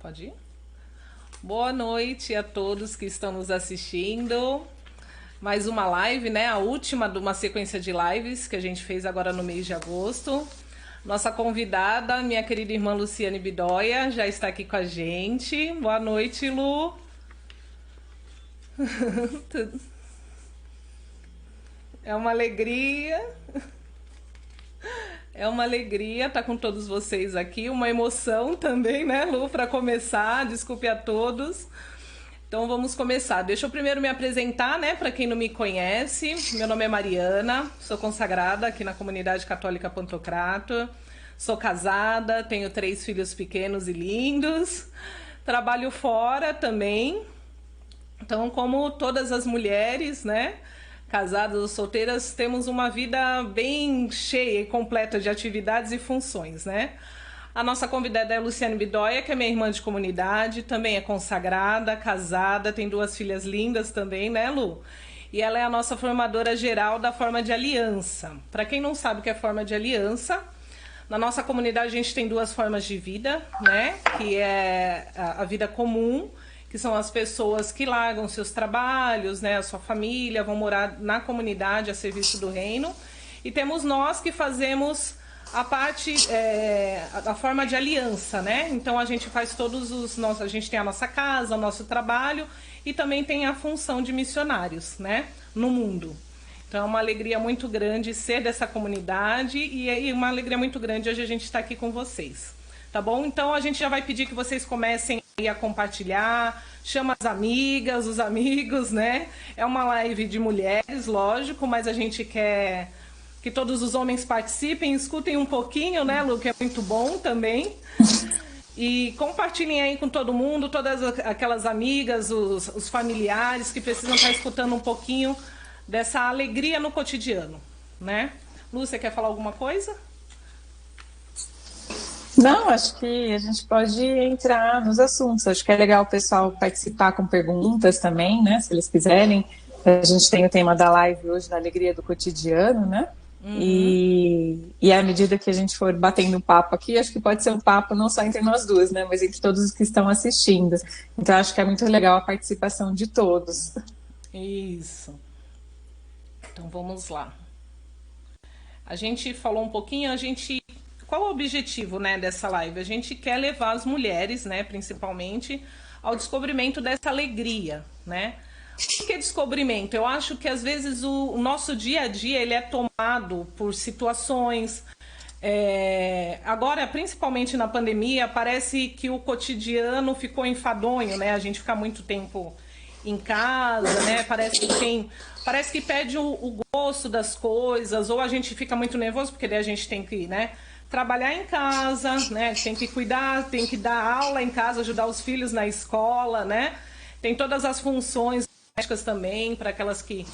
Pode ir? Boa noite a todos que estão nos assistindo. Mais uma live, né? A última de uma sequência de lives que a gente fez agora no mês de agosto. Nossa convidada, minha querida irmã Luciane Bidoia, já está aqui com a gente. Boa noite, Lu. É uma alegria. É uma alegria estar com todos vocês aqui, uma emoção também, né, Lu, para começar. Desculpe a todos. Então vamos começar. Deixa eu primeiro me apresentar, né, para quem não me conhece. Meu nome é Mariana, sou consagrada aqui na comunidade católica Pantocrator. Sou casada, tenho 3 filhos pequenos e lindos. Trabalho fora também. Então, como todas as mulheres, né, casadas ou solteiras, temos uma vida bem cheia e completa de atividades e funções, né? A nossa convidada é a Luciane Bidoia, que é minha irmã de comunidade, também é consagrada, casada, tem 2 filhas lindas também, né, Lu? E ela é a nossa formadora geral da forma de aliança. Para quem não sabe o que é forma de aliança, na nossa comunidade a gente tem 2 formas de vida, né? Que é a vida comum, que são as pessoas que largam seus trabalhos, né, a sua família, vão morar na comunidade a serviço do reino. E temos nós que fazemos a parte, a forma de aliança, né? Então a gente faz todos os nossos, a gente tem a nossa casa, o nosso trabalho e também tem a função de missionários, né, no mundo. Então é uma alegria muito grande ser dessa comunidade e uma alegria muito grande hoje a gente estar aqui com vocês. Tá bom? Então a gente já vai pedir que vocês comecem a compartilhar, chama as amigas, os amigos, né? É uma live de mulheres, lógico, mas a gente quer que todos os homens participem, escutem um pouquinho, né, Lu, que é muito bom também. E compartilhem aí com todo mundo, todas aquelas amigas, os familiares que precisam estar escutando um pouquinho dessa alegria no cotidiano, né? Lu, você quer falar alguma coisa? Não, acho que a gente pode entrar nos assuntos. Acho que é legal o pessoal participar com perguntas também, né? Se eles quiserem. A gente tem o tema da live hoje, da alegria do cotidiano, né? Uhum. E à medida que a gente for batendo um papo aqui, acho que pode ser um papo não só entre nós duas, né? Mas entre todos os que estão assistindo. Então, acho que é muito legal a participação de todos. Isso. Então, vamos lá. A gente falou um pouquinho, qual o objetivo, né, dessa live? A gente quer levar as mulheres, né, principalmente, ao descobrimento dessa alegria, né? Por que descobrimento? Eu acho que às vezes o nosso dia a dia ele é tomado por situações. Agora, principalmente na pandemia, parece que o cotidiano ficou enfadonho, né? A gente fica muito tempo em casa, né? Parece que perde o gosto das coisas, ou a gente fica muito nervoso porque daí a gente tem que, né, trabalhar em casa, né? Tem que cuidar, tem que dar aula em casa, ajudar os filhos na escola, né? Tem todas as funções domésticas também para aquelas que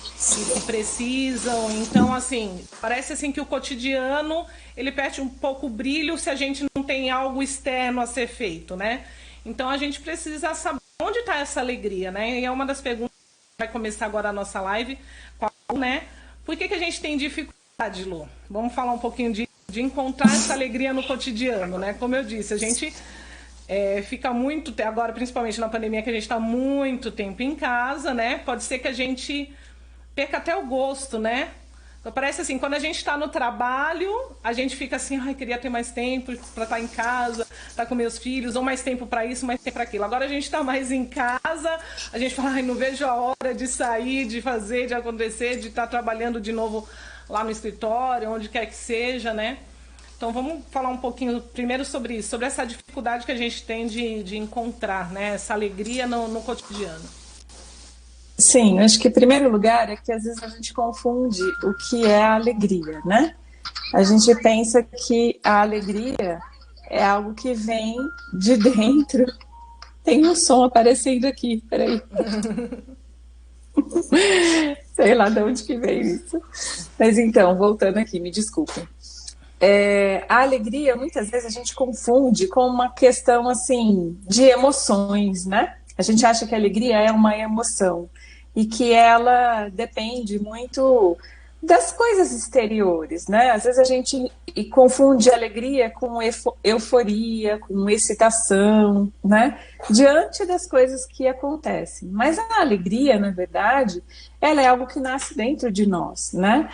precisam. Então, assim, parece assim que o cotidiano ele perde um pouco o brilho se a gente não tem algo externo a ser feito, né? Então a gente precisa saber onde está essa alegria, né? E é uma das perguntas que vai começar agora a nossa live, né? Por que a gente tem dificuldade, Lu? Vamos falar um pouquinho de encontrar essa alegria no cotidiano, né? Como eu disse, a gente fica muito, agora principalmente na pandemia, que a gente está muito tempo em casa, né? Pode ser que a gente perca até o gosto, né? Parece assim, quando a gente está no trabalho, a gente fica assim, ai, queria ter mais tempo para estar em casa, estar com meus filhos, ou mais tempo para isso, mais tempo para aquilo. Agora a gente está mais em casa, a gente fala, ai, não vejo a hora de sair, de fazer, de acontecer, de estar trabalhando de novo lá no escritório, onde quer que seja, né? Então vamos falar um pouquinho primeiro sobre isso, sobre essa dificuldade que a gente tem de encontrar, né, essa alegria no cotidiano. Sim, acho que em primeiro lugar é que às vezes a gente confunde o que é a alegria, né? A gente pensa que a alegria é algo que vem de dentro. Tem um som aparecendo aqui, peraí. Sei lá de onde que veio isso. Mas então, voltando aqui, me desculpem. A alegria, muitas vezes, a gente confunde com uma questão, assim, de emoções, né? A gente acha que a alegria é uma emoção e que ela depende muito das coisas exteriores, né? Às vezes a gente confunde alegria com euforia, com excitação, né? Diante das coisas que acontecem. Mas a alegria, na verdade, ela é algo que nasce dentro de nós, né?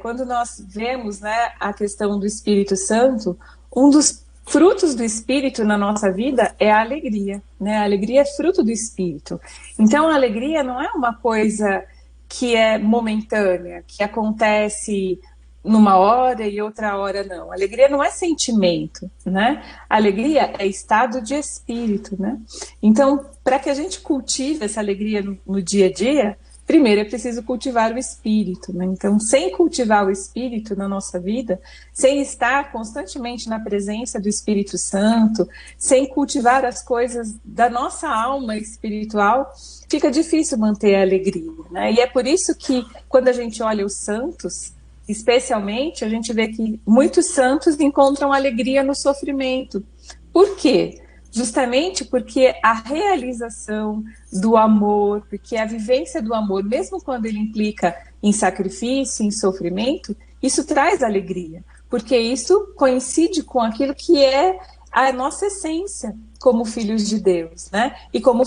Quando nós vemos, né, a questão do Espírito Santo, um dos frutos do Espírito na nossa vida é a alegria, né? A alegria é fruto do Espírito. Então, a alegria não é uma coisa que é momentânea, que acontece numa hora e outra hora não. A alegria não é sentimento, né? A alegria é estado de espírito, né? Então, para que a gente cultive essa alegria no dia a dia, primeiro é preciso cultivar o espírito, né? Então, sem cultivar o espírito na nossa vida, sem estar constantemente na presença do Espírito Santo, sem cultivar as coisas da nossa alma espiritual, fica difícil manter a alegria, né? E é por isso que, quando a gente olha os santos, especialmente, a gente vê que muitos santos encontram alegria no sofrimento. Por quê? Justamente porque a realização do amor, porque a vivência do amor, mesmo quando ele implica em sacrifício, em sofrimento, isso traz alegria, porque isso coincide com aquilo que é a nossa essência como filhos de Deus, né? E como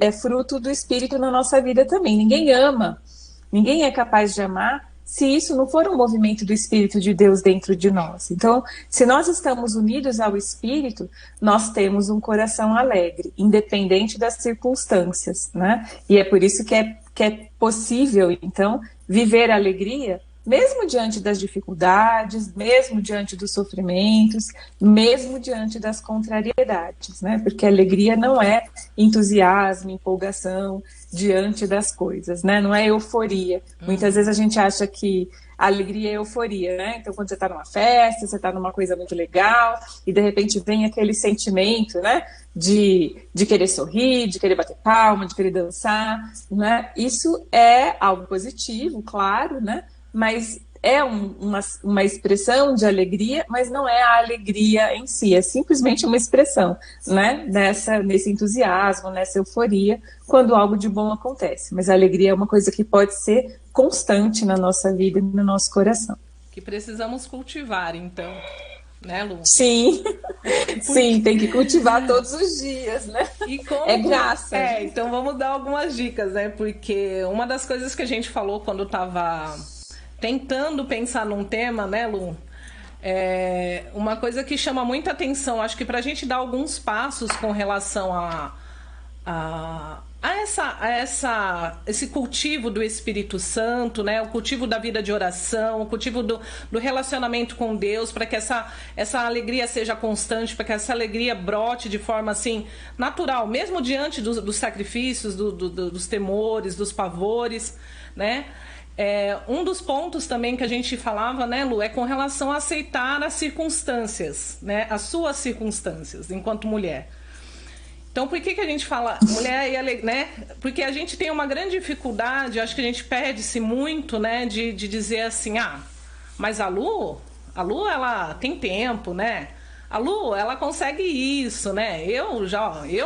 é fruto do Espírito na nossa vida também. Ninguém ama, ninguém é capaz de amar se isso não for um movimento do Espírito de Deus dentro de nós. Então, se nós estamos unidos ao Espírito, nós temos um coração alegre, independente das circunstâncias, né? E é por isso que é possível, então, viver a alegria, mesmo diante das dificuldades, mesmo diante dos sofrimentos, mesmo diante das contrariedades, né? Porque a alegria não é entusiasmo, empolgação diante das coisas, né? Não é euforia. Muitas vezes a gente acha que a alegria é euforia, né? Então, quando você está numa festa, você está numa coisa muito legal, e de repente vem aquele sentimento, né? De querer sorrir, de querer bater palma, de querer dançar, né? Isso é algo positivo, claro, né? Mas é uma expressão de alegria, mas não é a alegria em si, é simplesmente uma expressão, né? Nesse entusiasmo, nessa euforia, quando algo de bom acontece. Mas a alegria é uma coisa que pode ser constante na nossa vida e no nosso coração. Que precisamos cultivar, então, né, Lu? Sim, sim, tem que cultivar todos os dias, né? E como... É graça. Então vamos dar algumas dicas, né? Porque uma das coisas que a gente falou quando estava tentando pensar num tema, né, Lu? Uma coisa que chama muita atenção, acho que para a gente dar alguns passos com relação a esse cultivo do Espírito Santo, né? O cultivo da vida de oração, o cultivo do relacionamento com Deus, para que essa alegria seja constante, para que essa alegria brote de forma assim natural, mesmo diante dos sacrifícios, dos temores, dos pavores, né? Um dos pontos também que a gente falava, né, Lu, é com relação a aceitar as circunstâncias, né, as suas circunstâncias enquanto mulher. Então, por que a gente fala mulher, né? Porque a gente tem uma grande dificuldade, acho que a gente perde-se muito, né, de dizer assim, mas a Lu, ela tem tempo, né? A Lu, ela consegue isso, né? Eu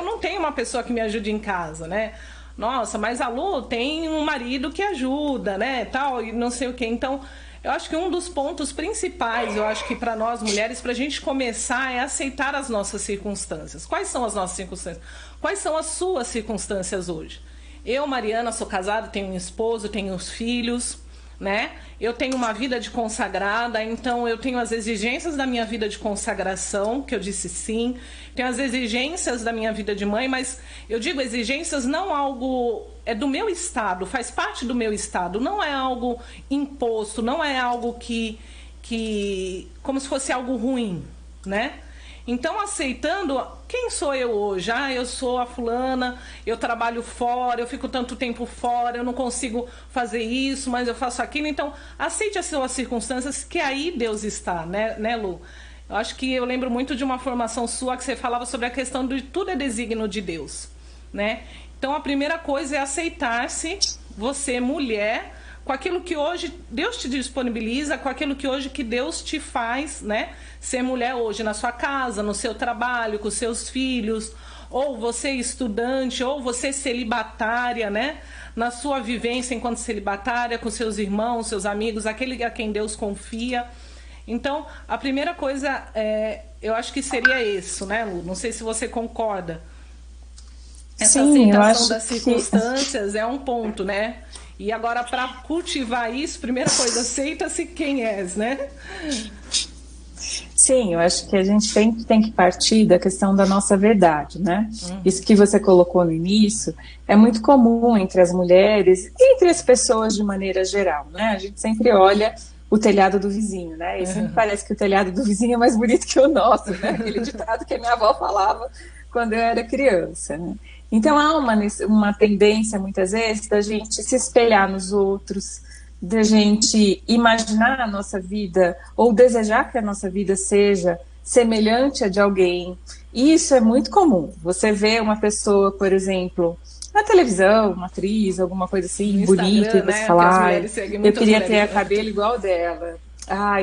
não tenho uma pessoa que me ajude em casa, né? Nossa, mas a Lu tem um marido que ajuda, né, tal, e não sei o quê. Então, eu acho que um dos pontos principais, eu acho que para nós mulheres, para a gente começar, é aceitar as nossas circunstâncias. Quais são as nossas circunstâncias? Quais são as suas circunstâncias hoje? Eu, Mariana, sou casada, tenho um esposo, tenho uns filhos, né? Eu tenho uma vida de consagrada, então eu tenho as exigências da minha vida de consagração, que eu disse sim. Tenho as exigências da minha vida de mãe, mas eu digo exigências não algo... É do meu estado, faz parte do meu estado. Não é algo imposto, não é algo que como se fosse algo ruim, né? Então, aceitando, quem sou eu hoje? Eu sou a fulana, eu trabalho fora, eu fico tanto tempo fora, eu não consigo fazer isso, mas eu faço aquilo. Então, aceite as suas circunstâncias, que aí Deus está, né, Lu? Eu acho que eu lembro muito de uma formação sua que você falava sobre a questão de tudo é desígnio de Deus, né? Então, a primeira coisa é aceitar-se, você, mulher, com aquilo que hoje Deus te disponibiliza, com aquilo que hoje que Deus te faz, né? Ser mulher hoje na sua casa, no seu trabalho, com seus filhos, ou você estudante, ou você celibatária, né? Na sua vivência enquanto celibatária, com seus irmãos, seus amigos, aquele a quem Deus confia. Então, a primeira coisa, eu acho que seria isso, né, Lu? Não sei se você concorda. Essa Sim, eu aceitação acho das circunstâncias é um ponto, né? E agora, para cultivar isso, primeira coisa, aceita-se quem és, né? Sim, eu acho que a gente tem que partir da questão da nossa verdade, né? Isso que você colocou no início é muito comum entre as mulheres e entre as pessoas de maneira geral, né? A gente sempre olha o telhado do vizinho, né? E sempre parece que o telhado do vizinho é mais bonito que o nosso, né? Aquele ditado que a minha avó falava quando eu era criança, né? Então há uma tendência, muitas vezes, da gente se espelhar nos outros, da gente imaginar a nossa vida ou desejar que a nossa vida seja semelhante a de alguém. E isso é muito comum. Você vê uma pessoa, por exemplo, na televisão, uma atriz, alguma coisa assim, No bonita, e Instagram, você né? fala, eu queria mulheres, ter a cabelo igual dela.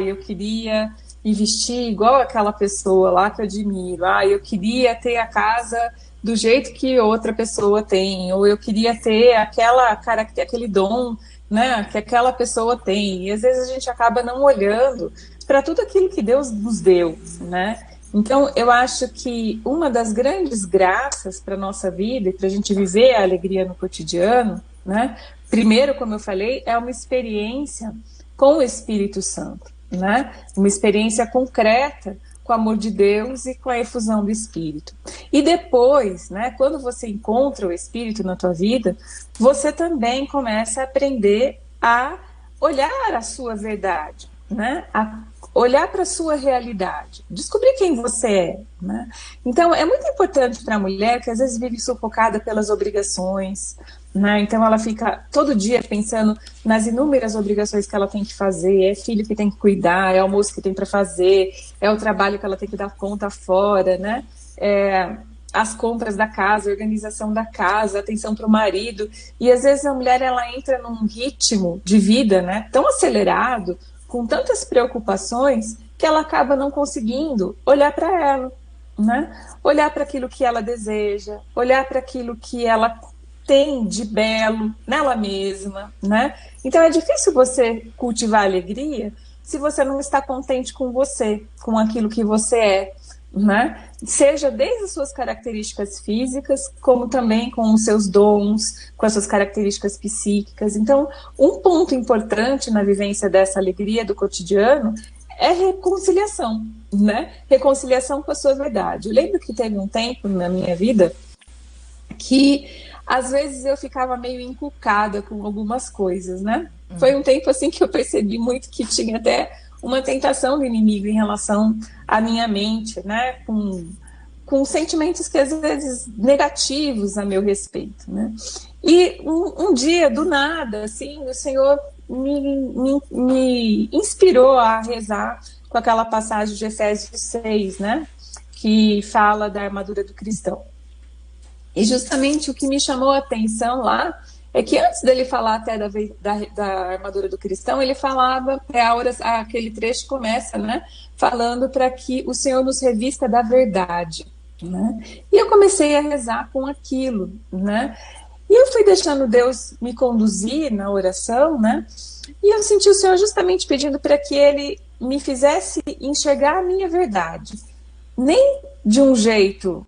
Eu queria me vestir igual aquela pessoa lá que eu admiro. Eu queria ter a casa do jeito que outra pessoa tem, ou eu queria ter aquele dom, né, que aquela pessoa tem. E às vezes a gente acaba não olhando para tudo aquilo que Deus nos deu, né? Então, eu acho que uma das grandes graças para a nossa vida e para a gente viver a alegria no cotidiano, né? Primeiro, como eu falei, é uma experiência com o Espírito Santo, né? Uma experiência concreta com o amor de Deus e com a efusão do Espírito. E depois, né, quando você encontra o Espírito na tua vida, você também começa a aprender a olhar a sua verdade, né? A olhar para a sua realidade, descobrir quem você é, né? Então, é muito importante para a mulher que às vezes vive sufocada pelas obrigações, né? Então, ela fica todo dia pensando nas inúmeras obrigações que ela tem que fazer, é filho que tem que cuidar, é almoço que tem para fazer, é o trabalho que ela tem que dar conta fora, né? As compras da casa, a organização da casa, atenção para o marido. E às vezes a mulher ela entra num ritmo de vida, né, tão acelerado, com tantas preocupações, que ela acaba não conseguindo olhar para ela, né? Olhar para aquilo que ela deseja, olhar para aquilo que ela tem de belo nela mesma, né? Então é difícil você cultivar alegria se você não está contente com você, com aquilo que você é, né? Seja desde as suas características físicas, como também com os seus dons, com as suas características psíquicas. Então, um ponto importante na vivência dessa alegria do cotidiano é reconciliação, né? Reconciliação com a sua verdade. Eu lembro que teve um tempo na minha vida que, às vezes, eu ficava meio encucada com algumas coisas, né? Foi um tempo, assim, que eu percebi muito que tinha até uma tentação do inimigo em relação à minha mente, né? Com sentimentos que, às vezes, negativos a meu respeito, né? E um dia, do nada, assim, o Senhor me inspirou a rezar com aquela passagem de Efésios 6, né? Que fala da armadura do cristão. E justamente o que me chamou a atenção lá é que antes dele falar até da armadura do cristão, ele falava, aquele trecho começa, né? Falando para que o Senhor nos revista da verdade, né? E eu comecei a rezar com aquilo, né? E eu fui deixando Deus me conduzir na oração, né? E eu senti o Senhor justamente pedindo para que Ele me fizesse enxergar a minha verdade. Nem de um jeito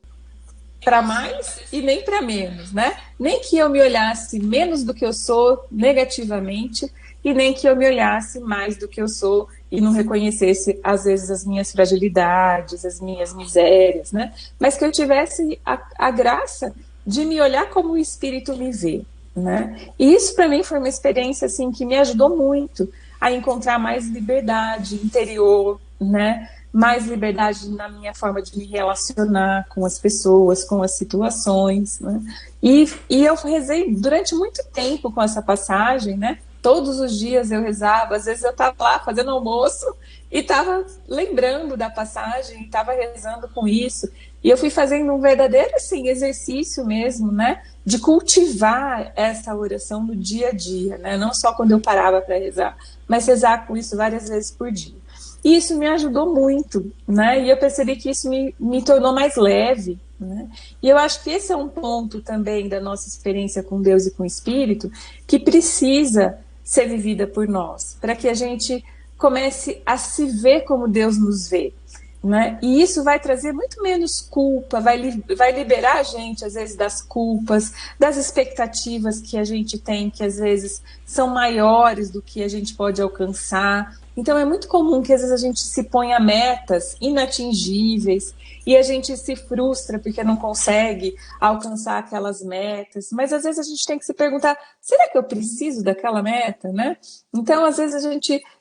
para mais e nem para menos, né? Nem que eu me olhasse menos do que eu sou negativamente e nem que eu me olhasse mais do que eu sou e não reconhecesse, às vezes, as minhas fragilidades, as minhas misérias, né? Mas que eu tivesse a graça de me olhar como o Espírito me vê, né? E isso para mim foi uma experiência assim que me ajudou muito a encontrar mais liberdade interior, né? Mais liberdade na minha forma de me relacionar com as pessoas, com as situações, né? E eu rezei durante muito tempo com essa passagem, né? Todos os dias eu rezava, às vezes eu estava lá fazendo almoço e estava lembrando da passagem, estava rezando com isso. E eu fui fazendo um verdadeiro assim, exercício mesmo, né? De cultivar essa oração no dia a dia, né? Não só quando eu parava para rezar, mas rezar com isso várias vezes por dia. E isso me ajudou muito, né? E eu percebi que isso me tornou mais leve, né? E eu acho que esse é um ponto também da nossa experiência com Deus e com o Espírito que precisa ser vivida por nós, para que a gente comece a se ver como Deus nos vê. Né? E isso vai trazer muito menos culpa, vai liberar a gente, às vezes, das culpas, das expectativas que a gente tem, que às vezes são maiores do que a gente pode alcançar. Então, é muito comum que às vezes a gente se ponha metas inatingíveis e a gente se frustra porque não consegue alcançar aquelas metas. Mas às vezes a gente tem que se perguntar: será que eu preciso daquela meta, né? Então, às vezes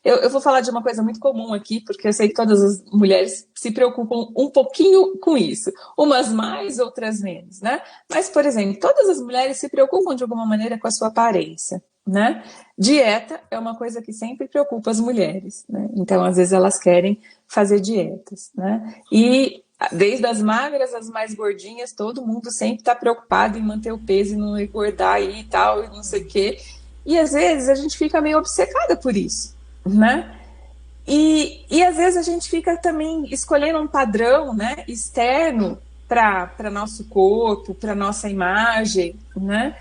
eu vou falar de uma coisa muito comum aqui, porque eu sei que todas as mulheres se preocupam um pouquinho com isso, umas mais, outras menos, né? Mas, por exemplo, todas as mulheres se preocupam de alguma maneira com a sua aparência, né? Dieta é uma coisa que sempre preocupa as mulheres, né? Então, às vezes elas querem fazer dietas, né? E desde as magras às mais gordinhas, todo mundo sempre está preocupado em manter o peso e não engordar aí e tal, e não sei o quê. E às vezes a gente fica meio obcecada por isso, né? E às vezes a gente fica também escolhendo um padrão, né, externo para nosso corpo, para nossa imagem, né?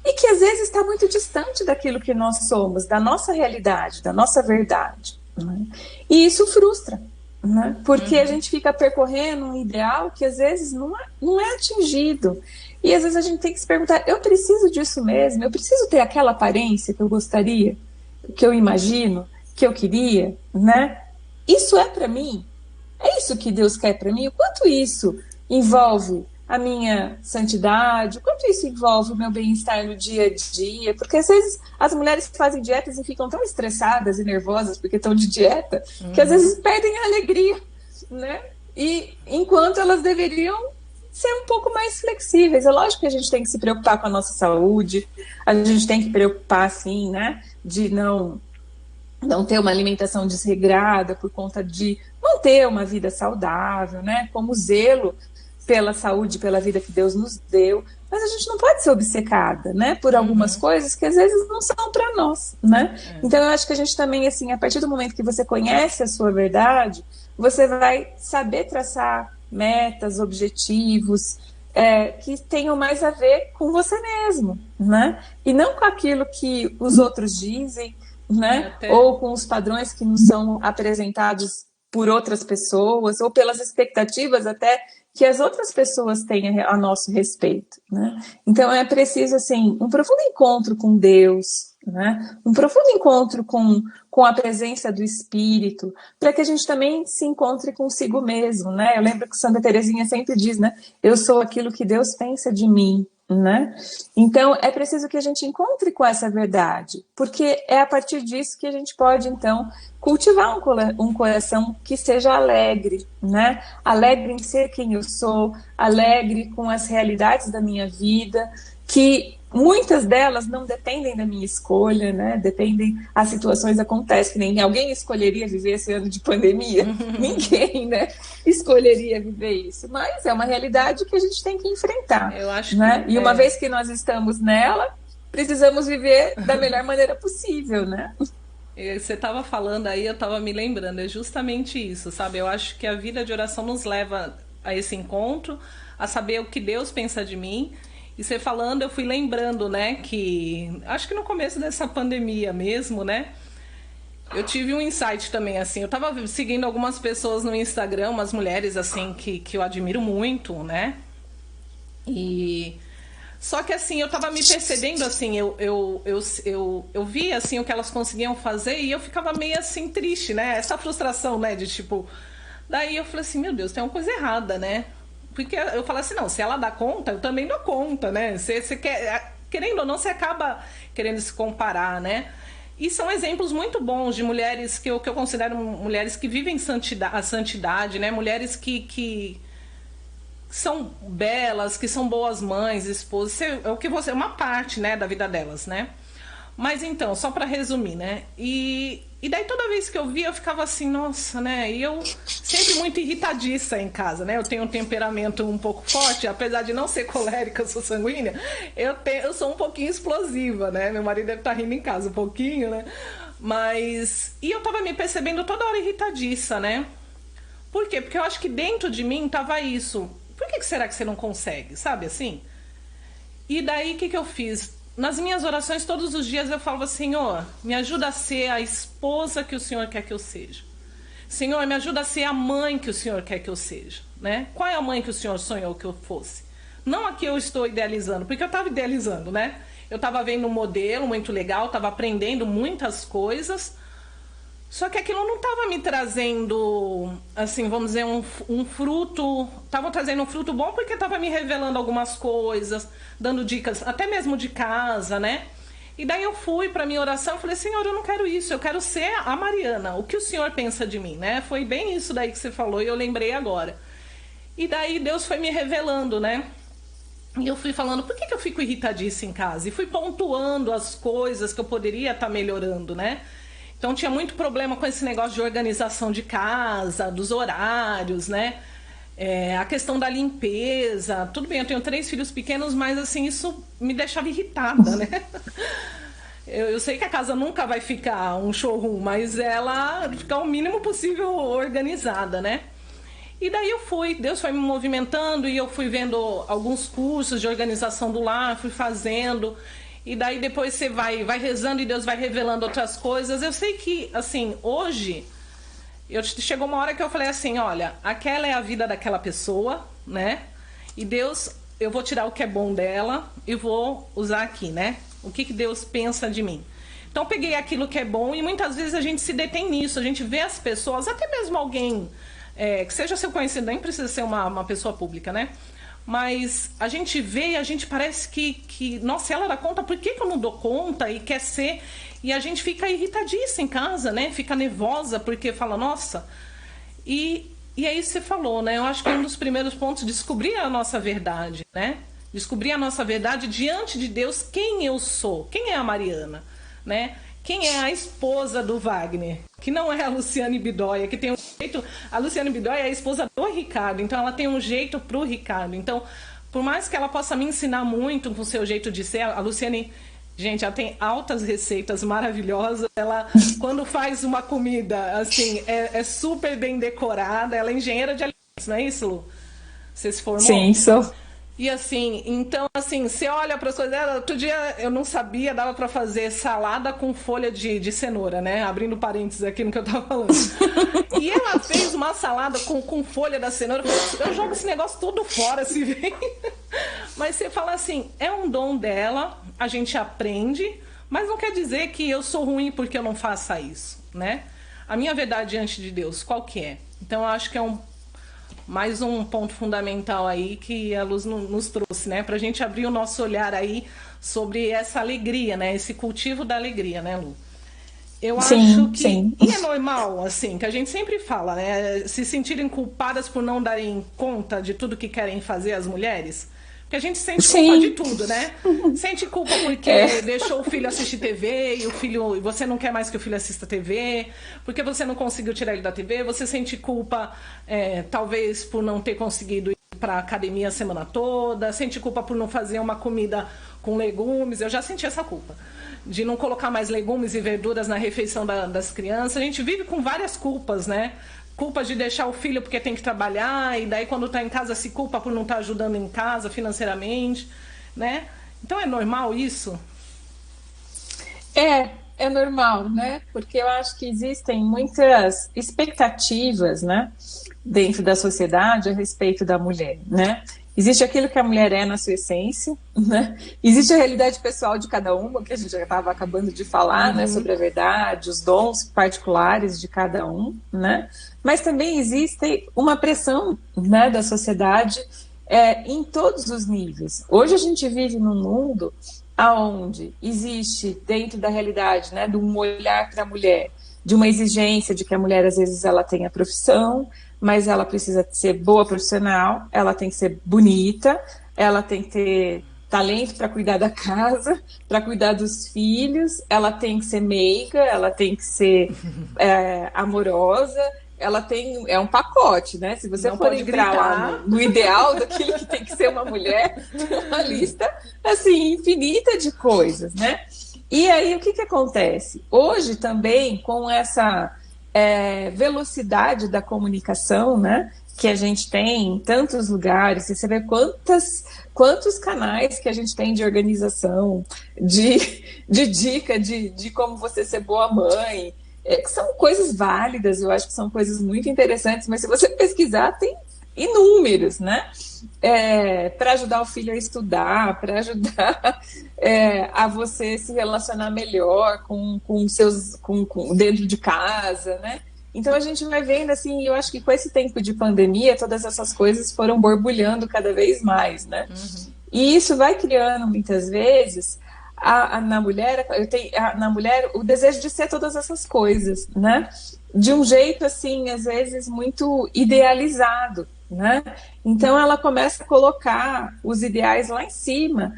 E que às vezes está muito distante daquilo que nós somos, da nossa realidade, da nossa verdade, né? E isso frustra, né? Porque a gente fica percorrendo um ideal que às vezes não é atingido. E às vezes a gente tem que se perguntar: eu preciso disso mesmo? Eu preciso ter aquela aparência que eu gostaria, que eu imagino, que eu queria, né? Isso é para mim? É isso que Deus quer para mim? O quanto isso envolve a minha santidade? O quanto isso envolve o meu bem-estar no dia a dia? Porque às vezes as mulheres fazem dietas e ficam tão estressadas e nervosas porque estão de dieta, que às vezes perdem a alegria, né? E enquanto elas deveriam ser um pouco mais flexíveis. É lógico que a gente tem que se preocupar com a nossa saúde, a gente tem que preocupar, assim, né, de não ter uma alimentação desregrada por conta de manter uma vida saudável, né, como zelo pela saúde, pela vida que Deus nos deu, mas a gente não pode ser obcecada, né, por algumas coisas que às vezes não são para nós, né? Então eu acho que a gente também, assim, a partir do momento que você conhece a sua verdade, você vai saber traçar metas, objetivos, que tenham mais a ver com você mesmo, né? E não com aquilo que os outros dizem, né? Ou com os padrões que nos são apresentados por outras pessoas, ou pelas expectativas até que as outras pessoas têm a nosso respeito, né? Então é preciso, assim, um profundo encontro com Deus, né? Um profundo encontro com a presença do Espírito, para que a gente também se encontre consigo mesmo, né? Eu lembro que Santa Teresinha sempre diz, né? Eu sou aquilo que Deus pensa de mim, né? Então é preciso que a gente encontre com essa verdade, porque é a partir disso que a gente pode, então, cultivar um coração que seja alegre, né? Alegre em ser quem eu sou, alegre com as realidades da minha vida, que muitas delas não dependem da minha escolha, né? Dependem, as situações acontecem, que nem alguém escolheria viver esse ano de pandemia, ninguém, né, escolheria viver isso, mas é uma realidade que a gente tem que enfrentar. Eu acho né? que E uma vez que nós estamos nela, precisamos viver da melhor maneira possível, né? Você estava falando aí, eu estava me lembrando, é justamente isso, sabe? Eu acho que a vida de oração nos leva a esse encontro, a saber o que Deus pensa de mim. E você falando, eu fui lembrando, né, que acho que no começo dessa pandemia mesmo, né, eu tive um insight também, assim, eu tava seguindo algumas pessoas no Instagram, umas mulheres, assim, que eu admiro muito, né, e... Só que, assim, eu tava me percebendo, assim, eu via, assim, o que elas conseguiam fazer e eu ficava meio, assim, triste, né, essa frustração, né, de tipo... Daí eu falei assim, meu Deus, tem uma coisa errada, né? Porque eu falo assim, não, se ela dá conta, eu também dou conta, né? Você quer, querendo ou não, você acaba querendo se comparar, né? E são exemplos muito bons de mulheres que eu considero mulheres que vivem a santidade, né? Mulheres que são belas, que são boas mães, esposas, é o que você, uma parte, né, da vida delas, né? Mas então, só para resumir, né? E daí toda vez que eu via, eu ficava assim, nossa, né? E eu sempre muito irritadiça em casa, né? Eu tenho um temperamento um pouco forte, apesar de não ser colérica, eu sou sanguínea, eu sou um pouquinho explosiva, né? Meu marido deve estar rindo em casa um pouquinho, né? Mas... E eu tava me percebendo toda hora irritadiça, né? Por quê? Porque eu acho que dentro de mim tava isso. Por que será que você não consegue? Sabe assim? E daí, o que eu fiz? Nas minhas orações, todos os dias eu falo, Senhor, me ajuda a ser a esposa que o Senhor quer que eu seja. Senhor, me ajuda a ser a mãe que o Senhor quer que eu seja, né? Qual é a mãe que o Senhor sonhou que eu fosse? Não a que eu estou idealizando, porque eu estava idealizando, né? Eu estava vendo um modelo muito legal, estava aprendendo muitas coisas, só que aquilo não estava me trazendo, assim, vamos dizer, um fruto. Estava trazendo um fruto bom porque estava me revelando algumas coisas, dando dicas, até mesmo de casa, né? E daí eu fui para minha oração e falei, Senhor, eu não quero isso, eu quero ser a Mariana. O que o Senhor pensa de mim, né? Foi bem isso daí que você falou e eu lembrei agora. E daí Deus foi me revelando, né? E eu fui falando, por que eu fico irritadiça em casa? E fui pontuando as coisas que eu poderia estar melhorando, né? Então tinha muito problema com esse negócio de organização de casa, dos horários, né? A questão da limpeza. Tudo bem, eu tenho 3 filhos pequenos, mas assim, isso me deixava irritada, né? Eu sei que a casa nunca vai ficar um showroom, mas ela ficar o mínimo possível organizada, né? E daí Deus foi me movimentando e eu fui vendo alguns cursos de organização do lar, fui fazendo. E daí depois você vai rezando e Deus vai revelando outras coisas. Eu sei que, assim, hoje, chegou uma hora que eu falei assim, olha, aquela é a vida daquela pessoa, né? E Deus, eu vou tirar o que é bom dela e vou usar aqui, né? O que Deus pensa de mim. Então peguei aquilo que é bom e muitas vezes a gente se detém nisso. A gente vê as pessoas, até mesmo alguém que seja seu conhecido, nem precisa ser uma pessoa pública, né? Mas a gente vê e a gente parece que nossa, ela dá conta, por que eu não dou conta? E quer ser... E a gente fica irritadiça em casa, né? Fica nervosa porque fala, nossa... E é isso que você falou, né? Eu acho que um dos primeiros pontos é descobrir a nossa verdade, né? Descobrir a nossa verdade diante de Deus, quem eu sou, quem é a Mariana, né? Quem é a esposa do Wagner, que não é a Luciane Bidóia, que tem um jeito... A Luciane Bidóia é a esposa do Ricardo, então ela tem um jeito pro Ricardo. Então, por mais que ela possa me ensinar muito com o seu jeito de ser, a Luciane, gente, ela tem altas receitas maravilhosas. Ela, quando faz uma comida, assim, é super bem decorada. Ela é engenheira de alimentos, não é isso, Lu? Você se formou? Sim, sou. E assim, então assim, você olha para as coisas dela, outro dia eu não sabia, dava para fazer salada com folha de cenoura, né? Abrindo parênteses aqui no que eu tava falando. E ela fez uma salada com folha da cenoura, eu jogo esse negócio todo fora, se vem. Mas você fala assim, é um dom dela, a gente aprende, mas não quer dizer que eu sou ruim porque eu não faça isso, né? A minha verdade diante de Deus, qual que é? Então eu acho que é mais um ponto fundamental aí que a Luz nos trouxe, né? Pra gente abrir o nosso olhar aí sobre essa alegria, né? Esse cultivo da alegria, né, Lu? Eu acho que... Sim. E é normal, assim, que a gente sempre fala, né? Se sentirem culpadas por não darem conta de tudo que querem fazer as mulheres. Porque a gente sente culpa de tudo, né? Sente culpa porque deixou o filho assistir TV e você não quer mais que o filho assista TV, porque você não conseguiu tirar ele da TV, você sente culpa talvez por não ter conseguido ir para academia a semana toda, sente culpa por não fazer uma comida com legumes. Eu já senti essa culpa de não colocar mais legumes e verduras na refeição das crianças. A gente vive com várias culpas, né? Culpa de deixar o filho porque tem que trabalhar, e daí quando está em casa se culpa por não estar ajudando em casa financeiramente, né? Então é normal isso? É normal, né? Porque eu acho que existem muitas expectativas, né, dentro da sociedade a respeito da mulher, né? Existe aquilo que a mulher é na sua essência, né? Existe a realidade pessoal de cada uma, que a gente já estava acabando de falar, né? Sobre a verdade, os dons particulares de cada um, né? Mas também existe uma pressão, né, da sociedade em todos os níveis. Hoje a gente vive num mundo onde existe, dentro da realidade, né, de um olhar para a mulher, de uma exigência de que a mulher, às vezes, ela tenha profissão, mas ela precisa ser boa profissional, ela tem que ser bonita, ela tem que ter talento para cuidar da casa, para cuidar dos filhos, ela tem que ser meiga, ela tem que ser amorosa, ela é um pacote, né? Se você for entrar lá no ideal daquilo que tem que ser uma mulher, tem uma lista, assim, infinita de coisas, né? E aí, o que acontece? Hoje também, com essa velocidade da comunicação, né? que a gente tem em tantos lugares, e você vê quantos canais que a gente tem de organização, de dica de como você ser boa mãe, que são coisas válidas, eu acho que são coisas muito interessantes, mas se você pesquisar, tem inúmeros, né? Para ajudar o filho a estudar, para ajudar a você se relacionar melhor com dentro de casa, né? Então a gente vai vendo assim, eu acho que com esse tempo de pandemia, todas essas coisas foram borbulhando cada vez mais, né? Uhum. E isso vai criando muitas vezes na mulher o desejo de ser todas essas coisas, né? De um jeito assim, às vezes muito idealizado, né? Então ela começa a colocar os ideais lá em cima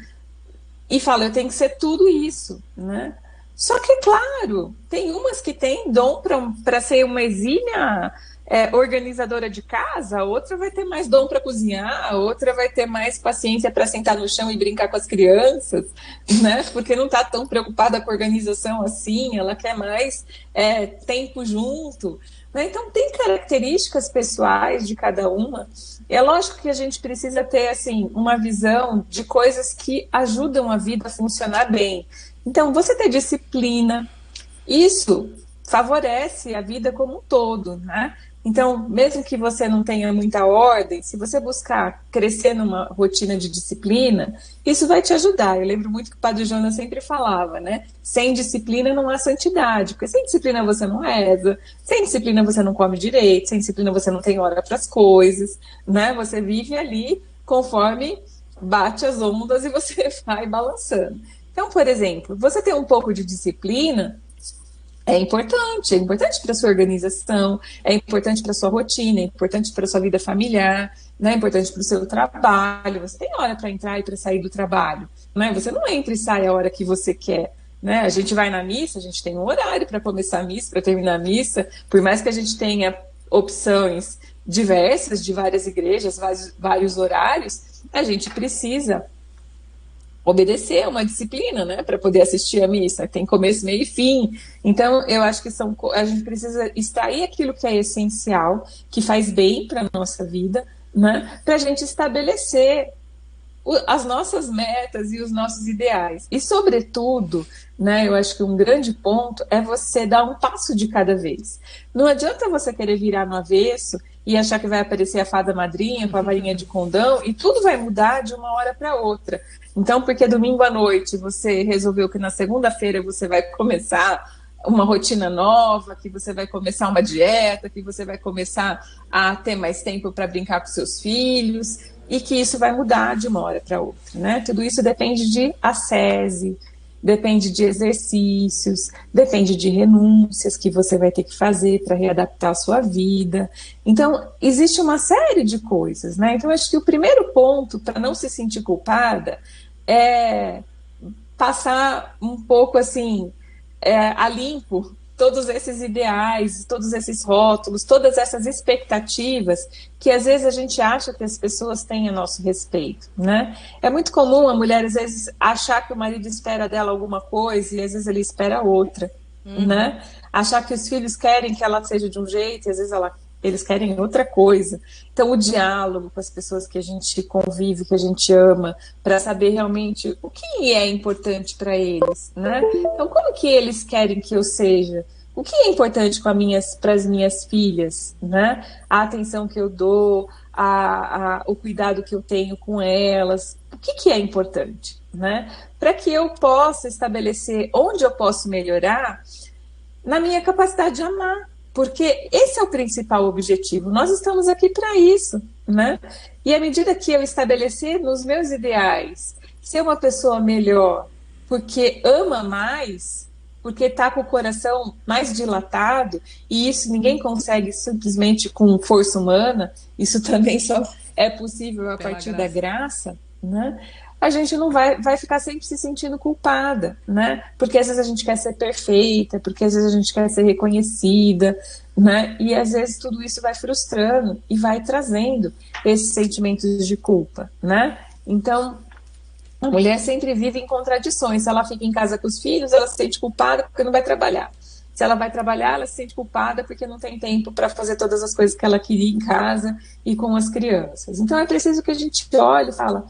e fala, eu tenho que ser tudo isso, né? Só que, claro, tem umas que têm dom para ser uma exímia organizadora de casa, a outra vai ter mais dom para cozinhar, a outra vai ter mais paciência para sentar no chão e brincar com as crianças, né? Porque não está tão preocupada com a organização assim, ela quer mais tempo junto. Né? Então, tem características pessoais de cada uma. É lógico que a gente precisa ter assim, uma visão de coisas que ajudam a vida a funcionar bem. Então, você ter disciplina, isso favorece a vida como um todo, né? Então, mesmo que você não tenha muita ordem, se você buscar crescer numa rotina de disciplina, isso vai te ajudar. Eu lembro muito que o Padre Jonas sempre falava, né? Sem disciplina não há santidade, porque sem disciplina você não reza, sem disciplina você não come direito, sem disciplina você não tem hora para as coisas, né? Você vive ali conforme bate as ondas e você vai balançando. Então, por exemplo, você ter um pouco de disciplina é importante para a sua organização, é importante para a sua rotina, é importante para a sua vida familiar, né? É importante para o seu trabalho. Você tem hora para entrar e para sair do trabalho, né? Você não entra e sai a hora que você quer. Né? A gente vai na missa, a gente tem um horário para começar a missa, para terminar a missa, por mais que a gente tenha opções diversas de várias igrejas, vários horários, a gente precisa obedecer uma disciplina, né, para poder assistir a missa, tem começo, meio e fim. Então, eu acho que a gente precisa extrair aquilo que é essencial, que faz bem para a nossa vida, né, para a gente estabelecer as nossas metas e os nossos ideais. E, sobretudo, né, eu acho que um grande ponto é você dar um passo de cada vez. Não adianta você querer virar no avesso e achar que vai aparecer a fada madrinha com a varinha de condão e tudo vai mudar de uma hora para outra. Então, porque domingo à noite você resolveu que na segunda-feira você vai começar uma rotina nova, que você vai começar uma dieta, que você vai começar a ter mais tempo para brincar com seus filhos, e que isso vai mudar de uma hora para outra, né? Tudo isso depende de ascese, depende de exercícios, depende de renúncias que você vai ter que fazer para readaptar a sua vida. Então, existe uma série de coisas, né? Então, acho que o primeiro ponto para não se sentir culpada é passar um pouco assim a limpo todos esses ideais, todos esses rótulos, todas essas expectativas que às vezes a gente acha que as pessoas têm a nosso respeito, né? É muito comum a mulher às vezes achar que o marido espera dela alguma coisa e às vezes ele espera outra, né? Achar que os filhos querem que ela seja de um jeito e às vezes eles querem outra coisa. Então, o diálogo com as pessoas que a gente convive, que a gente ama, para saber realmente o que é importante para eles, né? Então, como que eles querem que eu seja? O que é importante para as minhas filhas, né? A atenção que eu dou, o cuidado que eu tenho com elas, o que é importante, né? Para que eu possa estabelecer onde eu posso melhorar na minha capacidade de amar. Porque esse é o principal objetivo. Nós estamos aqui para isso, né? E à medida que eu estabelecer nos meus ideais, ser uma pessoa melhor, porque ama mais, porque está com o coração mais dilatado, e isso ninguém consegue simplesmente com força humana, isso também só é possível a partir da graça, né? A gente não vai ficar sempre se sentindo culpada, né? Porque às vezes a gente quer ser perfeita, porque às vezes a gente quer ser reconhecida, né? E às vezes tudo isso vai frustrando e vai trazendo esses sentimentos de culpa, né? Então, a mulher sempre vive em contradições. Se ela fica em casa com os filhos, ela se sente culpada porque não vai trabalhar. Se ela vai trabalhar, ela se sente culpada porque não tem tempo para fazer todas as coisas que ela queria em casa e com as crianças. Então é preciso que a gente olhe e fala,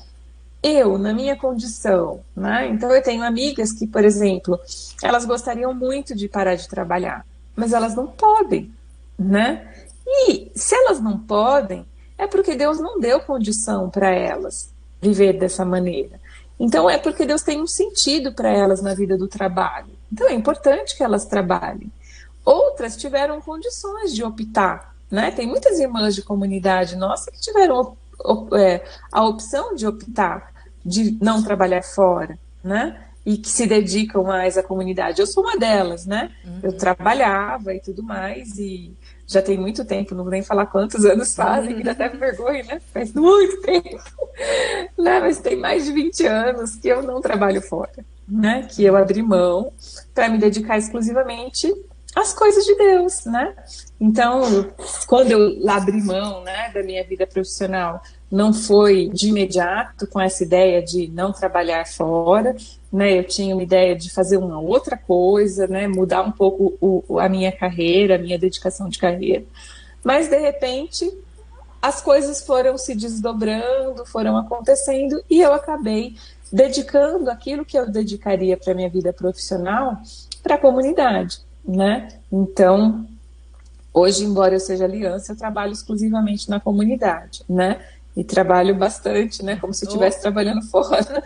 eu, na minha condição, né? Então eu tenho amigas que, por exemplo, elas gostariam muito de parar de trabalhar, mas elas não podem, né? E se elas não podem, é porque Deus não deu condição para elas viver dessa maneira. Então é porque Deus tem um sentido para elas na vida do trabalho. Então é importante que elas trabalhem. Outras tiveram condições de optar, né? Tem muitas irmãs de comunidade nossa que tiveram a opção de optar de não trabalhar fora, né? E que se dedicam mais à comunidade. Eu sou uma delas, né? Eu trabalhava e tudo mais, e já tem muito tempo, não vou nem falar quantos anos fazem, que dá até vergonha, né? Faz muito tempo, né? Mas tem mais de 20 anos que eu não trabalho fora, né? Que eu abri mão para me dedicar exclusivamente às coisas de Deus, né? Então, quando eu abri mão, né, da minha vida profissional, não foi de imediato com essa ideia de não trabalhar fora, né? Eu tinha uma ideia de fazer uma outra coisa, né? Mudar um pouco a minha carreira, a minha dedicação de carreira. Mas, de repente, as coisas foram se desdobrando, foram acontecendo, e eu acabei dedicando aquilo que eu dedicaria para a minha vida profissional para a comunidade, né? Então, hoje, embora eu seja aliança, eu trabalho exclusivamente na comunidade, né? E trabalho bastante, né? Como se eu estivesse trabalhando fora,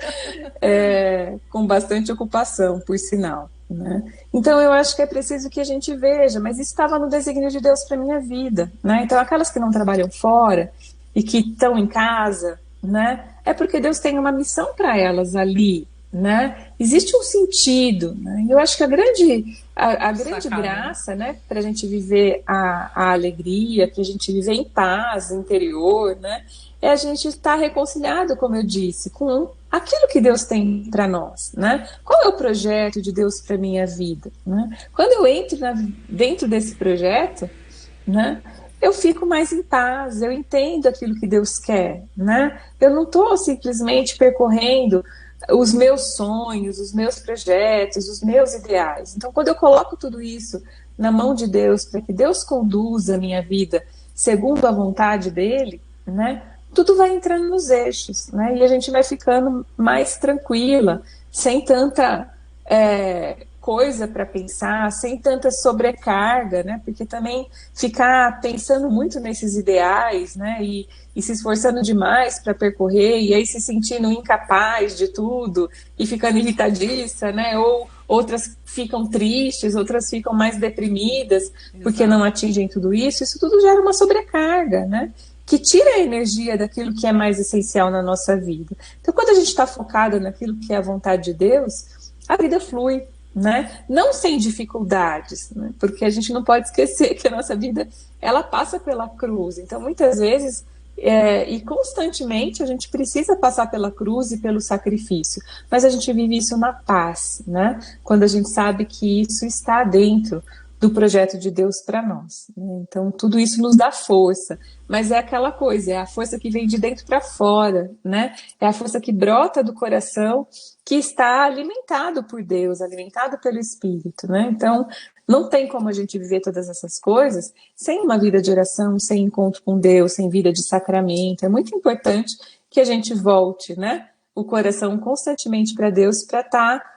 com bastante ocupação, por sinal, né? Então, eu acho que é preciso que a gente veja, mas isso estava no desígnio de Deus para minha vida, né? Então, aquelas que não trabalham fora e que estão em casa, né? É porque Deus tem uma missão para elas ali, né? Existe um sentido, né? E eu acho que a grande graça, né, para a gente viver a alegria, para a gente viver em paz interior, né, é a gente estar reconciliado, como eu disse, com aquilo que Deus tem para nós, né? Qual é o projeto de Deus para minha vida, né? Quando eu entro dentro desse projeto, né, eu fico mais em paz, eu entendo aquilo que Deus quer, né? Eu não estou simplesmente percorrendo os meus sonhos, os meus projetos, os meus ideais. Então, quando eu coloco tudo isso na mão de Deus, para que Deus conduza a minha vida segundo a vontade dele, né, tudo vai entrando nos eixos, né, e a gente vai ficando mais tranquila, sem tanta coisa para pensar, sem tanta sobrecarga, né, porque também ficar pensando muito nesses ideais, né, e se esforçando demais para percorrer, e aí se sentindo incapaz de tudo, e ficando irritadiça, né? Ou outras ficam tristes, outras ficam mais deprimidas, porque não atingem tudo isso tudo gera uma sobrecarga, né? Que tira a energia daquilo que é mais essencial na nossa vida. Então, quando a gente está focado naquilo que é a vontade de Deus, a vida flui, né? Não sem dificuldades, né? Porque a gente não pode esquecer que a nossa vida, ela passa pela cruz. Então, muitas vezes, e constantemente a gente precisa passar pela cruz e pelo sacrifício, mas a gente vive isso na paz, né? Quando a gente sabe que isso está dentro do projeto de Deus para nós, né? Então tudo isso nos dá força, mas é aquela coisa, é a força que vem de dentro para fora, né? É a força que brota do coração, que está alimentado por Deus, alimentado pelo Espírito, né? Então não tem como a gente viver todas essas coisas sem uma vida de oração, sem encontro com Deus, sem vida de sacramento. É muito importante que a gente volte, né, o coração constantemente para Deus, para estar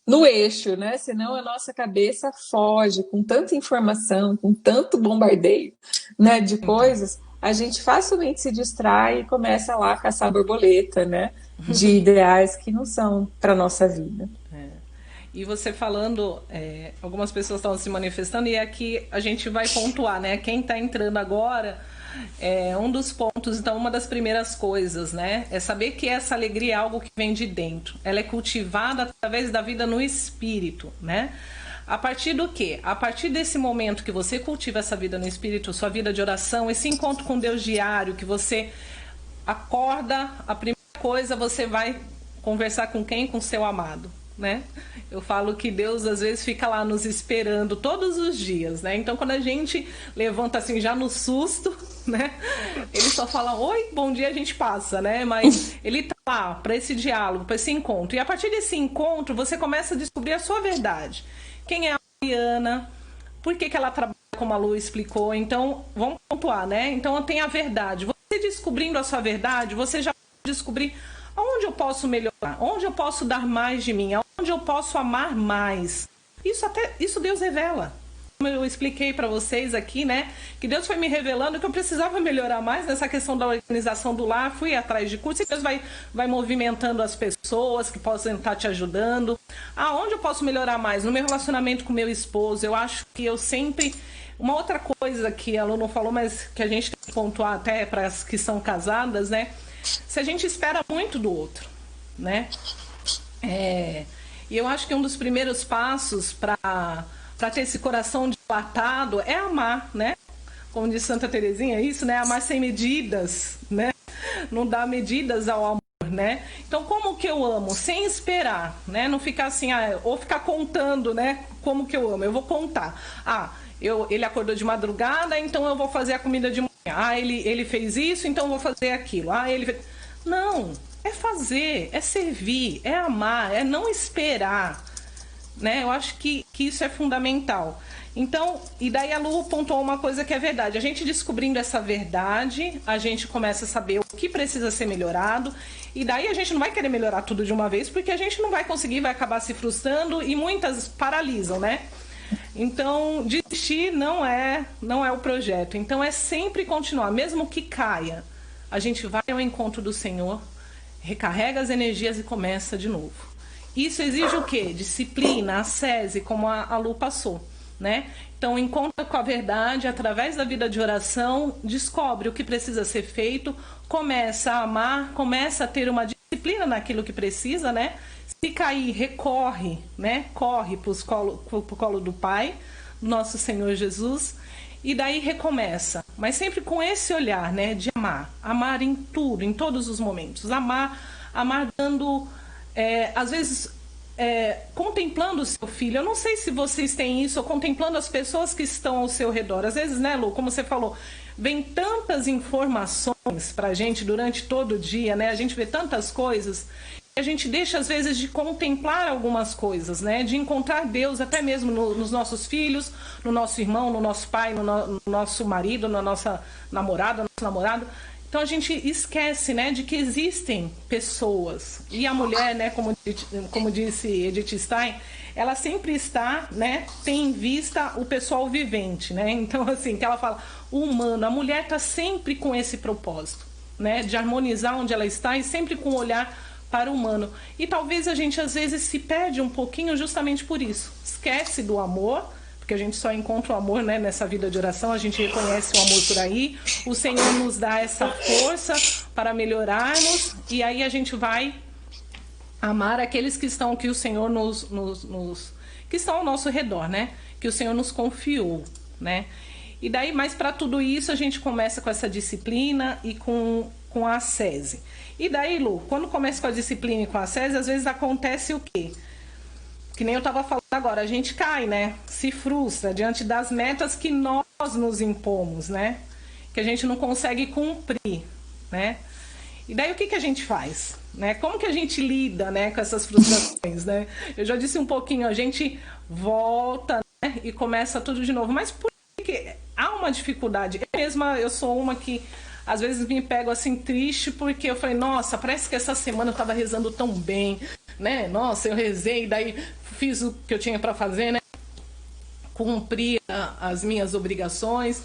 no eixo, né? Senão a nossa cabeça foge com tanta informação, com tanto bombardeio, né, de coisas, a gente facilmente se distrai e começa lá a caçar borboleta, né, de ideais que não são para nossa vida. E você falando, algumas pessoas estão se manifestando, e aqui a gente vai pontuar, né? Quem está entrando agora, um dos pontos, então, uma das primeiras coisas, né? É saber que essa alegria é algo que vem de dentro. Ela é cultivada através da vida no espírito, né? A partir do quê? A partir desse momento que você cultiva essa vida no espírito, sua vida de oração, esse encontro com Deus diário, que você acorda, a primeira coisa, você vai conversar com quem? Com seu amado, né? Eu falo que Deus às vezes fica lá nos esperando todos os dias, né? Então quando a gente levanta assim já no susto, né? Ele só fala oi, bom dia, a gente passa, né? Mas ele tá lá para esse diálogo, para esse encontro. E a partir desse encontro você começa a descobrir a sua verdade. Quem é Mariana. Por que ela trabalha como a Lu explicou? Então, vamos pontuar, né? Então, tem a verdade. Você descobrindo a sua verdade, você já pode descobrir onde eu posso melhorar, onde eu posso dar mais de mim, onde eu posso amar mais. Isso Deus revela. Como eu expliquei para vocês aqui, né? Que Deus foi me revelando que eu precisava melhorar mais nessa questão da organização do lar. Fui atrás de curso e Deus vai movimentando as pessoas que possam estar te ajudando. Aonde eu posso melhorar mais? No meu relacionamento com meu esposo. Eu acho que eu sempre... Uma outra coisa que a Lu não falou, mas que a gente tem que pontuar até para as que são casadas, né? Se a gente espera muito do outro, né? E eu acho que um dos primeiros passos para ter esse coração dilatado é amar, né? Como diz Santa Teresinha, isso, né? Amar sem medidas, né? Não dar medidas ao amor, né? Então, como que eu amo? Sem esperar, né? Não ficar assim, ou ficar contando, né? Como que eu amo? Eu vou contar. Ele acordou de madrugada, então eu vou fazer a comida de manhã. Ele fez isso, então eu vou fazer aquilo. Não, é fazer, é servir, é amar, é não esperar, né? Eu acho que isso é fundamental. Então, e daí a Lu pontuou uma coisa que é verdade. A gente descobrindo essa verdade, a gente começa a saber o que precisa ser melhorado. E daí a gente não vai querer melhorar tudo de uma vez, porque a gente não vai conseguir, vai acabar se frustrando e muitas paralisam, né? Então, desistir não é o projeto. Então, é sempre continuar, mesmo que caia. A gente vai ao encontro do Senhor, recarrega as energias e começa de novo. Isso exige o quê? Disciplina, ascese, como a Lu passou, né? Então, encontra com a verdade, através da vida de oração, descobre o que precisa ser feito, começa a amar, começa a ter uma disciplina naquilo que precisa, né? Se cair, recorre, né? Corre para o colo do Pai, nosso Senhor Jesus, e daí recomeça. Mas sempre com esse olhar, né? De amar. Amar em tudo, em todos os momentos. Amar dando, às vezes, contemplando o seu filho. Eu não sei se vocês têm isso, ou contemplando as pessoas que estão ao seu redor. Às vezes, né, Lu, como você falou, vem tantas informações pra gente durante todo o dia, né? A gente vê tantas coisas... A gente deixa, às vezes, de contemplar algumas coisas, né? De encontrar Deus até mesmo nos nossos filhos, no nosso irmão, no nosso pai, no nosso marido, na nossa namorada, no nosso namorado. Então, a gente esquece, né, de que existem pessoas. E a mulher, né, como disse Edith Stein, ela sempre está, né, tem em vista o pessoal vivente, né? Então, assim, que ela fala, o humano, a mulher está sempre com esse propósito, né? De harmonizar onde ela está e sempre com o olhar para o humano. E talvez a gente às vezes se perde um pouquinho justamente por isso. Esquece do amor, porque a gente só encontra o amor, né, nessa vida de oração, a gente reconhece o amor por aí, o Senhor nos dá essa força para melhorarmos, e aí a gente vai amar aqueles que o Senhor que estão ao nosso redor, né? Que o Senhor nos confiou, né? E daí, mais para tudo isso, a gente começa com essa disciplina e com a ascese. E daí, Lu, quando começa com a disciplina e com a ascese, às vezes acontece o quê? Que nem eu estava falando agora, a gente cai, né? Se frustra diante das metas que nós nos impomos, né? Que a gente não consegue cumprir, né? E daí o que a gente faz? Né? Como que a gente lida, né, com essas frustrações, né? Eu já disse um pouquinho, a gente volta, né, e começa tudo de novo. Mas por que há uma dificuldade? Eu sou uma que às vezes me pego assim triste porque eu falei, nossa, parece que essa semana eu estava rezando tão bem, né? Nossa, eu rezei, daí fiz o que eu tinha para fazer, né? Cumpri as minhas obrigações.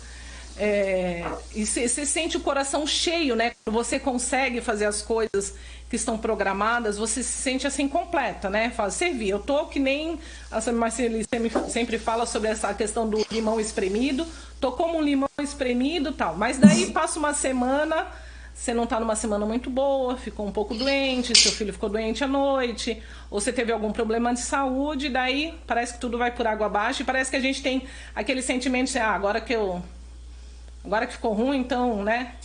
E você sente o coração cheio, né? Quando você consegue fazer as coisas que estão programadas, você se sente assim completa, né? Fala, servir. Eu tô que nem a Marceli sempre fala sobre essa questão do limão espremido. Tô como um limão espremido e tal. Mas daí passa uma semana, você não tá numa semana muito boa, ficou um pouco doente, seu filho ficou doente à noite, ou você teve algum problema de saúde, daí parece que tudo vai por água abaixo e parece que a gente tem aquele sentimento de, agora que ficou ruim, então, né?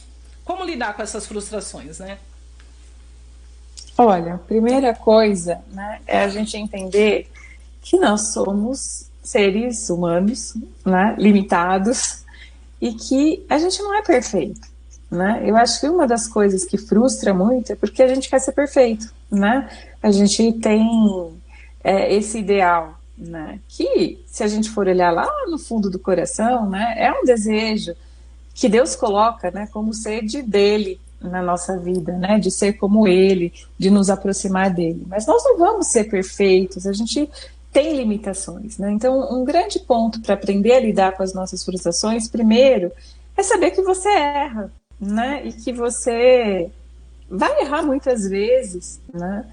Como lidar com essas frustrações, né? Olha, primeira coisa, né, é a gente entender que nós somos seres humanos, né, limitados, e que a gente não é perfeito, né? Eu acho que uma das coisas que frustra muito é porque a gente quer ser perfeito, né? A gente tem esse ideal né? Que, se a gente for olhar lá no fundo do coração, né, é um desejo que Deus coloca, né, como sede dele na nossa vida, né, de ser como ele, de nos aproximar dele. Mas nós não vamos ser perfeitos, a gente tem limitações, né? Então, um grande ponto para aprender a lidar com as nossas frustrações, primeiro, é saber que você erra, né, e que você vai errar muitas vezes, né?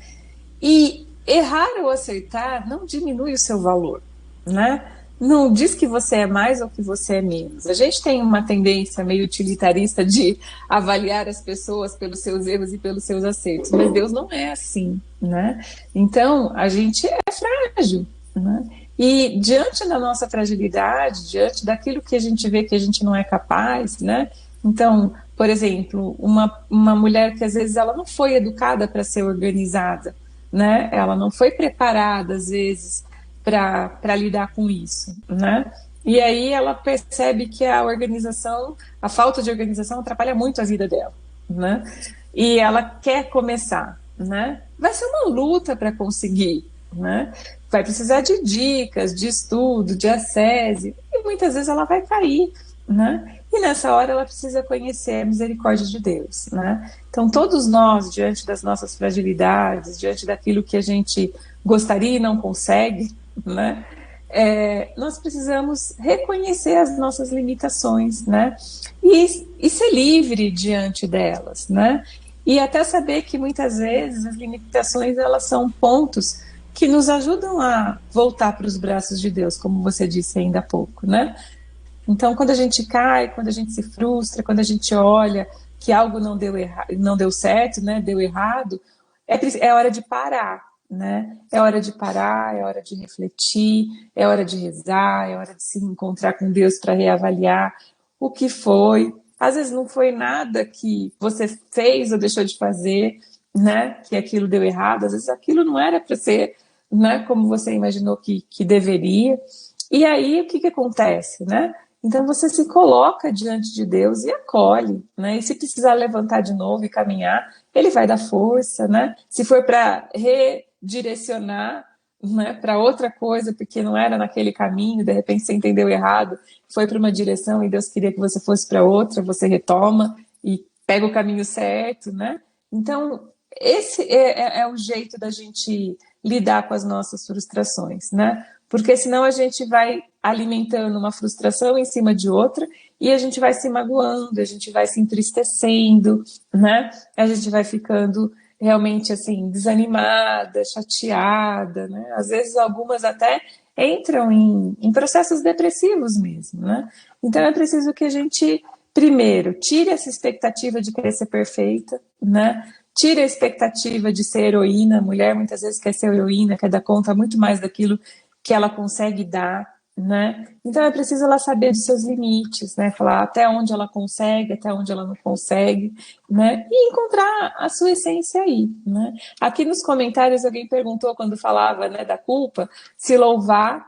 E errar ou acertar não diminui o seu valor, né? Não diz que você é mais ou que você é menos. A gente tem uma tendência meio utilitarista de avaliar as pessoas pelos seus erros e pelos seus acertos, mas Deus não é assim, né? Então, a gente é frágil, né? E diante da nossa fragilidade, diante daquilo que a gente vê que a gente não é capaz, né? Então, por exemplo, uma mulher que às vezes ela não foi educada para ser organizada, né? Ela não foi preparada, às vezes, para lidar com isso, né? E aí ela percebe que a organização, a falta de organização atrapalha muito a vida dela, né? E ela quer começar, né? Vai ser uma luta para conseguir, né? Vai precisar de dicas, de estudo, de acesso, e muitas vezes ela vai cair, né? E nessa hora ela precisa conhecer a misericórdia de Deus, né? Então todos nós, diante das nossas fragilidades, diante daquilo que a gente gostaria e não consegue, né? Nós precisamos reconhecer as nossas limitações, né? E ser livre diante delas, né? E até saber que muitas vezes as limitações elas são pontos que nos ajudam a voltar para os braços de Deus, como você disse ainda há pouco, né? Então, quando a gente cai, quando a gente se frustra, quando a gente olha que algo não deu certo, né, deu errado, é hora de parar, né? É hora de parar, é hora de refletir, é hora de rezar, é hora de se encontrar com Deus para reavaliar o que foi. Às vezes não foi nada que você fez ou deixou de fazer, né? Que aquilo deu errado. Às vezes aquilo não era para ser, né? Como você imaginou que deveria. E aí o que acontece, né? Então você se coloca diante de Deus e acolhe, né? E se precisar levantar de novo e caminhar, ele vai dar força, né? Se for para redirecionar, né, para outra coisa, porque não era naquele caminho, de repente você entendeu errado, foi para uma direção e Deus queria que você fosse para outra, você retoma e pega o caminho certo, né? Então, esse é o jeito da gente lidar com as nossas frustrações, né? Porque senão a gente vai alimentando uma frustração em cima de outra e a gente vai se magoando, a gente vai se entristecendo, né? A gente vai ficando realmente assim desanimada, chateada, né? Às vezes algumas até entram em processos depressivos mesmo, né? Então é preciso que a gente primeiro tire essa expectativa de querer ser perfeita, né? Tire a expectativa de ser heroína. A mulher muitas vezes quer ser heroína, quer dar conta muito mais daquilo que ela consegue dar, né? Então é preciso ela saber dos seus limites, né? Falar até onde ela consegue, até onde ela não consegue, né? E encontrar a sua essência aí, né? Aqui nos comentários alguém perguntou quando falava, né, da culpa, se louvar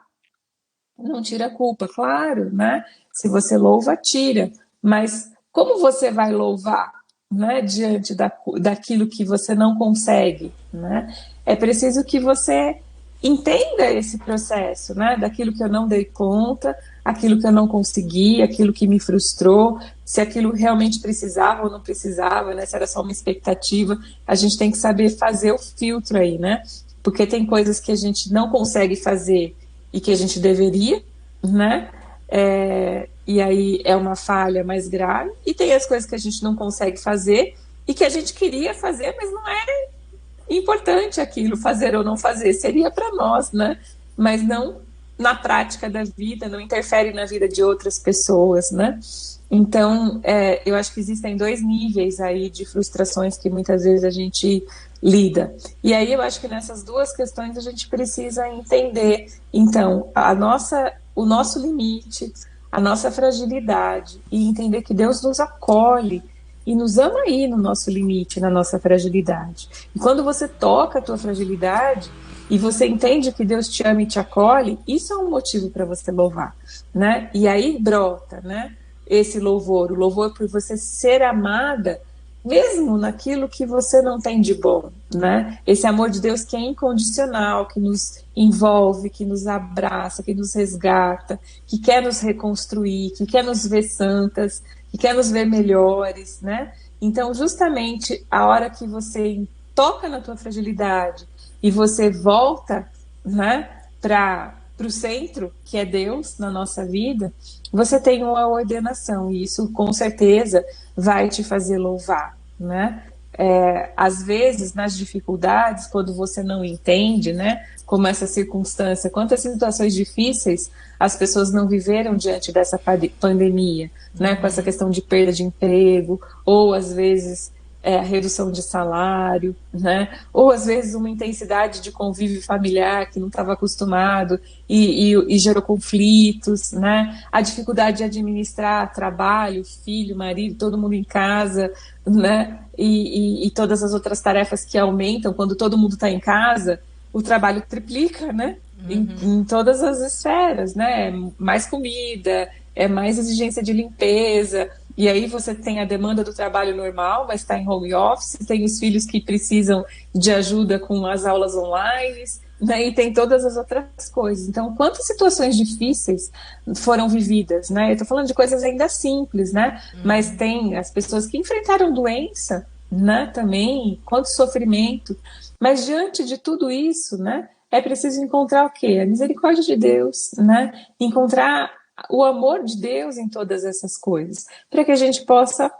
não tira a culpa, claro, né? Se você louva, tira, mas como você vai louvar, né, diante daquilo que você não consegue, né? É preciso que você entenda esse processo, né? Daquilo que eu não dei conta, aquilo que eu não consegui, aquilo que me frustrou, se aquilo realmente precisava ou não precisava, né? Se era só uma expectativa, a gente tem que saber fazer o filtro aí, né? Porque tem coisas que a gente não consegue fazer e que a gente deveria, né? E aí é uma falha mais grave, e tem as coisas que a gente não consegue fazer e que a gente queria fazer, mas não é importante aquilo, fazer ou não fazer, seria para nós, né? Mas não na prática da vida, não interfere na vida de outras pessoas, né? Então, eu acho que existem dois níveis aí de frustrações que muitas vezes a gente lida. E aí eu acho que nessas duas questões a gente precisa entender, então, o nosso limite, a nossa fragilidade, e entender que Deus nos acolhe e nos ama aí no nosso limite, na nossa fragilidade. E quando você toca a tua fragilidade e você entende que Deus te ama e te acolhe, isso é um motivo para você louvar, né? E aí brota, né, esse louvor, o louvor por você ser amada, mesmo naquilo que você não tem de bom, né? Esse amor de Deus que é incondicional, que nos envolve, que nos abraça, que nos resgata, que quer nos reconstruir, que quer nos ver santas, que quer nos ver melhores, né? Então, justamente a hora que você toca na tua fragilidade e você volta, né, para o centro, que é Deus na nossa vida, você tem uma ordenação, e isso com certeza vai te fazer louvar, né? Às vezes, nas dificuldades, quando você não entende, né, como essa circunstância, quantas situações difíceis as pessoas não viveram diante dessa pandemia, né, com essa questão de perda de emprego, ou às vezes a redução de salário, né, ou às vezes uma intensidade de convívio familiar que não estava acostumado e gerou conflitos, né, a dificuldade de administrar trabalho, filho, marido, todo mundo em casa, né, e todas as outras tarefas que aumentam quando todo mundo está em casa, o trabalho triplica, né? Em todas as esferas, né? Mais comida, mais exigência de limpeza, e aí você tem a demanda do trabalho normal, mas está em home office, tem os filhos que precisam de ajuda com as aulas online, né? E tem todas as outras coisas. Então, quantas situações difíceis foram vividas, né? Eu estou falando de coisas ainda simples, né? Mas tem as pessoas que enfrentaram doença, né? Também, quanto sofrimento. Mas diante de tudo isso, né? É preciso encontrar o quê? A misericórdia de Deus, né? Encontrar o amor de Deus em todas essas coisas, para que a gente possa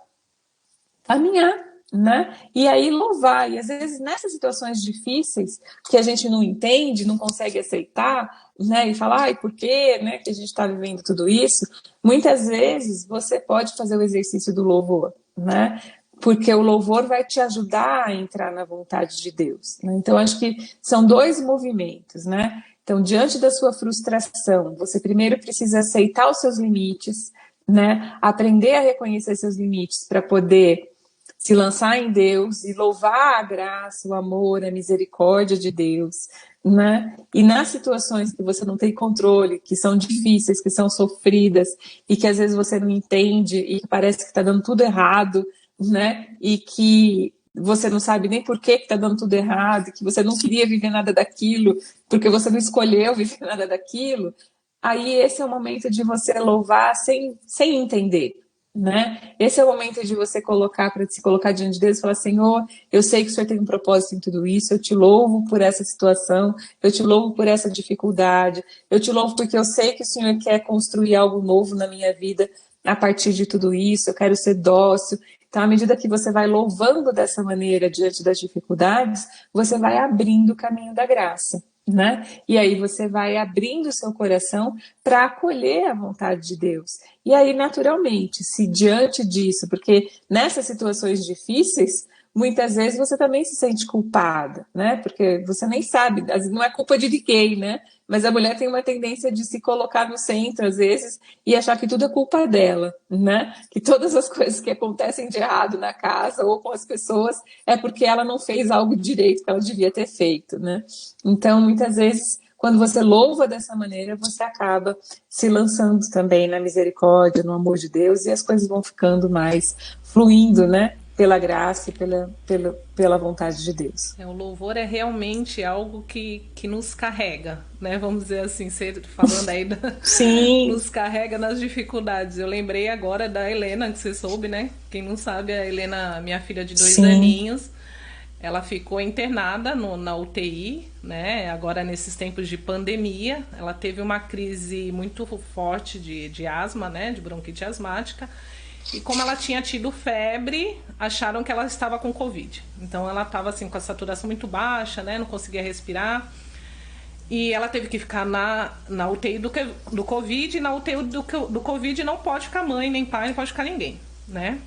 caminhar, né? E aí louvar. E às vezes nessas situações difíceis que a gente não entende, não consegue aceitar, né? E falar, ai, por quê, né? Que a gente está vivendo tudo isso. Muitas vezes você pode fazer o exercício do louvor, né? Porque o louvor vai te ajudar a entrar na vontade de Deus, né? Então acho que são dois movimentos, né? Então, diante da sua frustração, você primeiro precisa aceitar os seus limites, né? Aprender a reconhecer seus limites para poder se lançar em Deus e louvar a graça, o amor, a misericórdia de Deus, né? E nas situações que você não tem controle, que são difíceis, que são sofridas e que às vezes você não entende e que parece que está dando tudo errado, né? E que você não sabe nem por que está dando tudo errado, que você não queria viver nada daquilo, porque você não escolheu viver nada daquilo, aí esse é o momento de você louvar sem entender, né? Esse é o momento de você para se colocar diante de Deus e falar, Senhor, eu sei que o Senhor tem um propósito em tudo isso, eu te louvo por essa situação, eu te louvo por essa dificuldade, eu te louvo porque eu sei que o Senhor quer construir algo novo na minha vida a partir de tudo isso, eu quero ser dócil. Então, à medida que você vai louvando dessa maneira diante das dificuldades, você vai abrindo o caminho da graça, né? E aí você vai abrindo o seu coração para acolher a vontade de Deus. E aí, naturalmente, se diante disso, porque nessas situações difíceis, muitas vezes você também se sente culpada, né? Porque você nem sabe, não é culpa de ninguém, né? Mas a mulher tem uma tendência de se colocar no centro, às vezes, e achar que tudo é culpa dela, né? Que todas as coisas que acontecem de errado na casa ou com as pessoas é porque ela não fez algo direito que ela devia ter feito, né? Então, muitas vezes, quando você louva dessa maneira, você acaba se lançando também na misericórdia, no amor de Deus, e as coisas vão ficando mais fluindo, né? Pela graça e pela vontade de Deus. O louvor é realmente algo que nos carrega, né? Vamos dizer assim, falando aí, Sim. nos carrega nas dificuldades. Eu lembrei agora da Helena, que você soube, né? Quem não sabe, a Helena, minha filha de 2 aninhos, ela ficou internada na UTI, né? Agora, nesses tempos de pandemia, ela teve uma crise muito forte de asma, né? De bronquite asmática. E como ela tinha tido febre, acharam que ela estava com Covid. Então ela estava assim, com a saturação muito baixa, né? Não conseguia respirar. E ela teve que ficar na UTI do Covid. E na UTI do Covid não pode ficar mãe, nem pai, não pode ficar ninguém, né?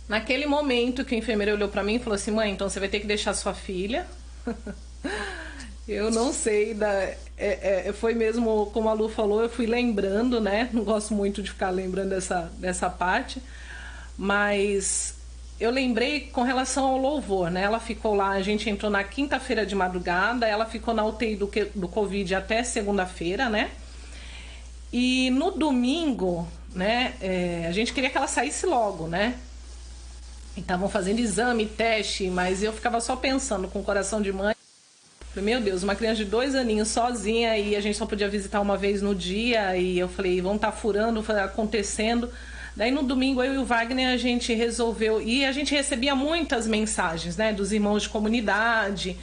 Naquele momento que o enfermeiro olhou pra mim e falou assim, mãe, então você vai ter que deixar sua filha. Eu não sei, foi mesmo como a Lu falou, eu fui lembrando, né? Não gosto muito de ficar lembrando dessa parte, mas eu lembrei com relação ao louvor, né? Ela ficou lá, a gente entrou na quinta-feira de madrugada, ela ficou na UTI do Covid até segunda-feira, né? E no domingo, né? A gente queria que ela saísse logo, né? estavam fazendo exame, teste, mas eu ficava só pensando com o coração de mãe. Falei, meu Deus, uma criança de 2 aninhos sozinha e a gente só podia visitar uma vez no dia. E eu falei, vão estar furando, acontecendo. Daí no domingo eu e o Wagner a gente resolveu, e a gente recebia muitas mensagens, né, dos irmãos de comunidade,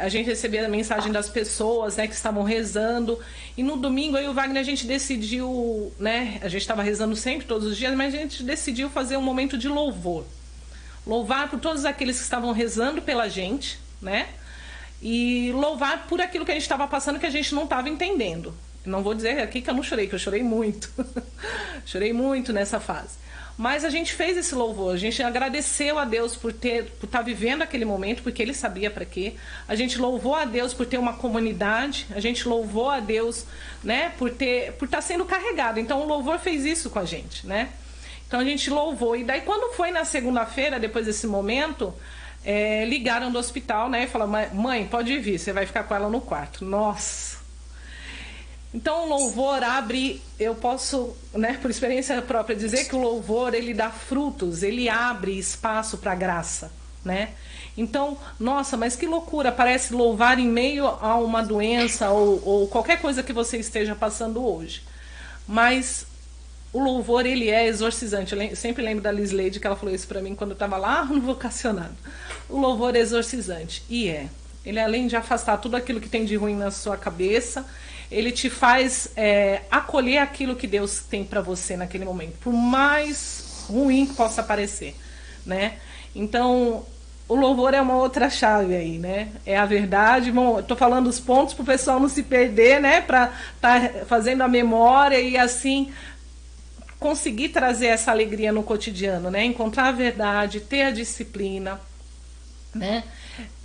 a gente recebia a mensagem das pessoas, né, que estavam rezando. E no domingo eu e o Wagner a gente decidiu, né, a gente estava rezando sempre todos os dias, mas a gente decidiu fazer um momento de louvor. Louvar por todos aqueles que estavam rezando pela gente, né? E louvar por aquilo que a gente estava passando que a gente não estava entendendo. Não vou dizer aqui que eu não chorei, que eu chorei muito. Chorei muito nessa fase. Mas a gente fez esse louvor, a gente agradeceu a Deus por estar vivendo aquele momento, porque Ele sabia para quê. A gente louvou a Deus por ter uma comunidade, a gente louvou a Deus, né, por estar sendo carregado. Então o louvor fez isso com a gente, né? Então a gente louvou. E daí quando foi na segunda-feira, depois desse momento, ligaram do hospital, né, e falaram, mãe, pode vir, você vai ficar com ela no quarto. Nossa! Então o louvor abre, eu posso, né, por experiência própria, dizer que o louvor, ele dá frutos, ele abre espaço para a graça, né? Então, nossa, mas que loucura, parece louvar em meio a uma doença ou qualquer coisa que você esteja passando hoje. Mas o louvor, ele é exorcizante. Eu sempre lembro da Liz Leide, que ela falou isso para mim quando eu estava lá no vocacionado. O louvor é exorcizante, e ele além de afastar tudo aquilo que tem de ruim na sua cabeça, ele te faz acolher aquilo que Deus tem para você naquele momento, por mais ruim que possa parecer, né? Então, o louvor é uma outra chave aí, né? É a verdade. Bom, eu tô falando os pontos para o pessoal não se perder, né? Para estar fazendo a memória e assim conseguir trazer essa alegria no cotidiano, né? Encontrar a verdade, ter a disciplina, né?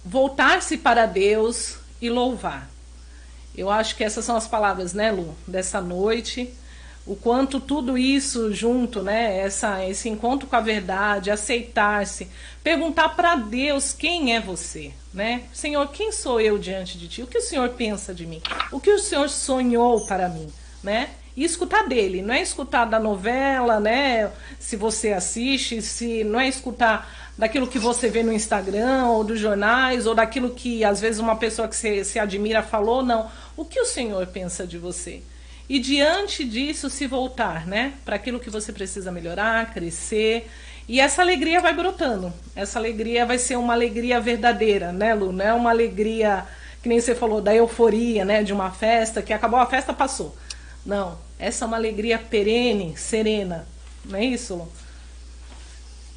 Voltar-se para Deus e louvar. Eu acho que essas são as palavras, né, Lu, dessa noite. O quanto tudo isso junto, né, esse encontro com a verdade, aceitar-se, perguntar para Deus quem é você, né? Senhor, quem sou eu diante de Ti? O que o Senhor pensa de mim? O que o Senhor sonhou para mim, né? E escutar dele, não é escutar da novela, né? Se você assiste, não é escutar daquilo que você vê no Instagram, ou dos jornais, ou daquilo que às vezes uma pessoa que você se admira falou, não. O que o Senhor pensa de você? E diante disso se voltar, né? Para aquilo que você precisa melhorar, crescer. E essa alegria vai brotando. Essa alegria vai ser uma alegria verdadeira, né, Lu? Não é uma alegria, que nem você falou, da euforia, né? De uma festa, que acabou a festa, passou. Não, essa é uma alegria perene, serena. Não é isso, Lu?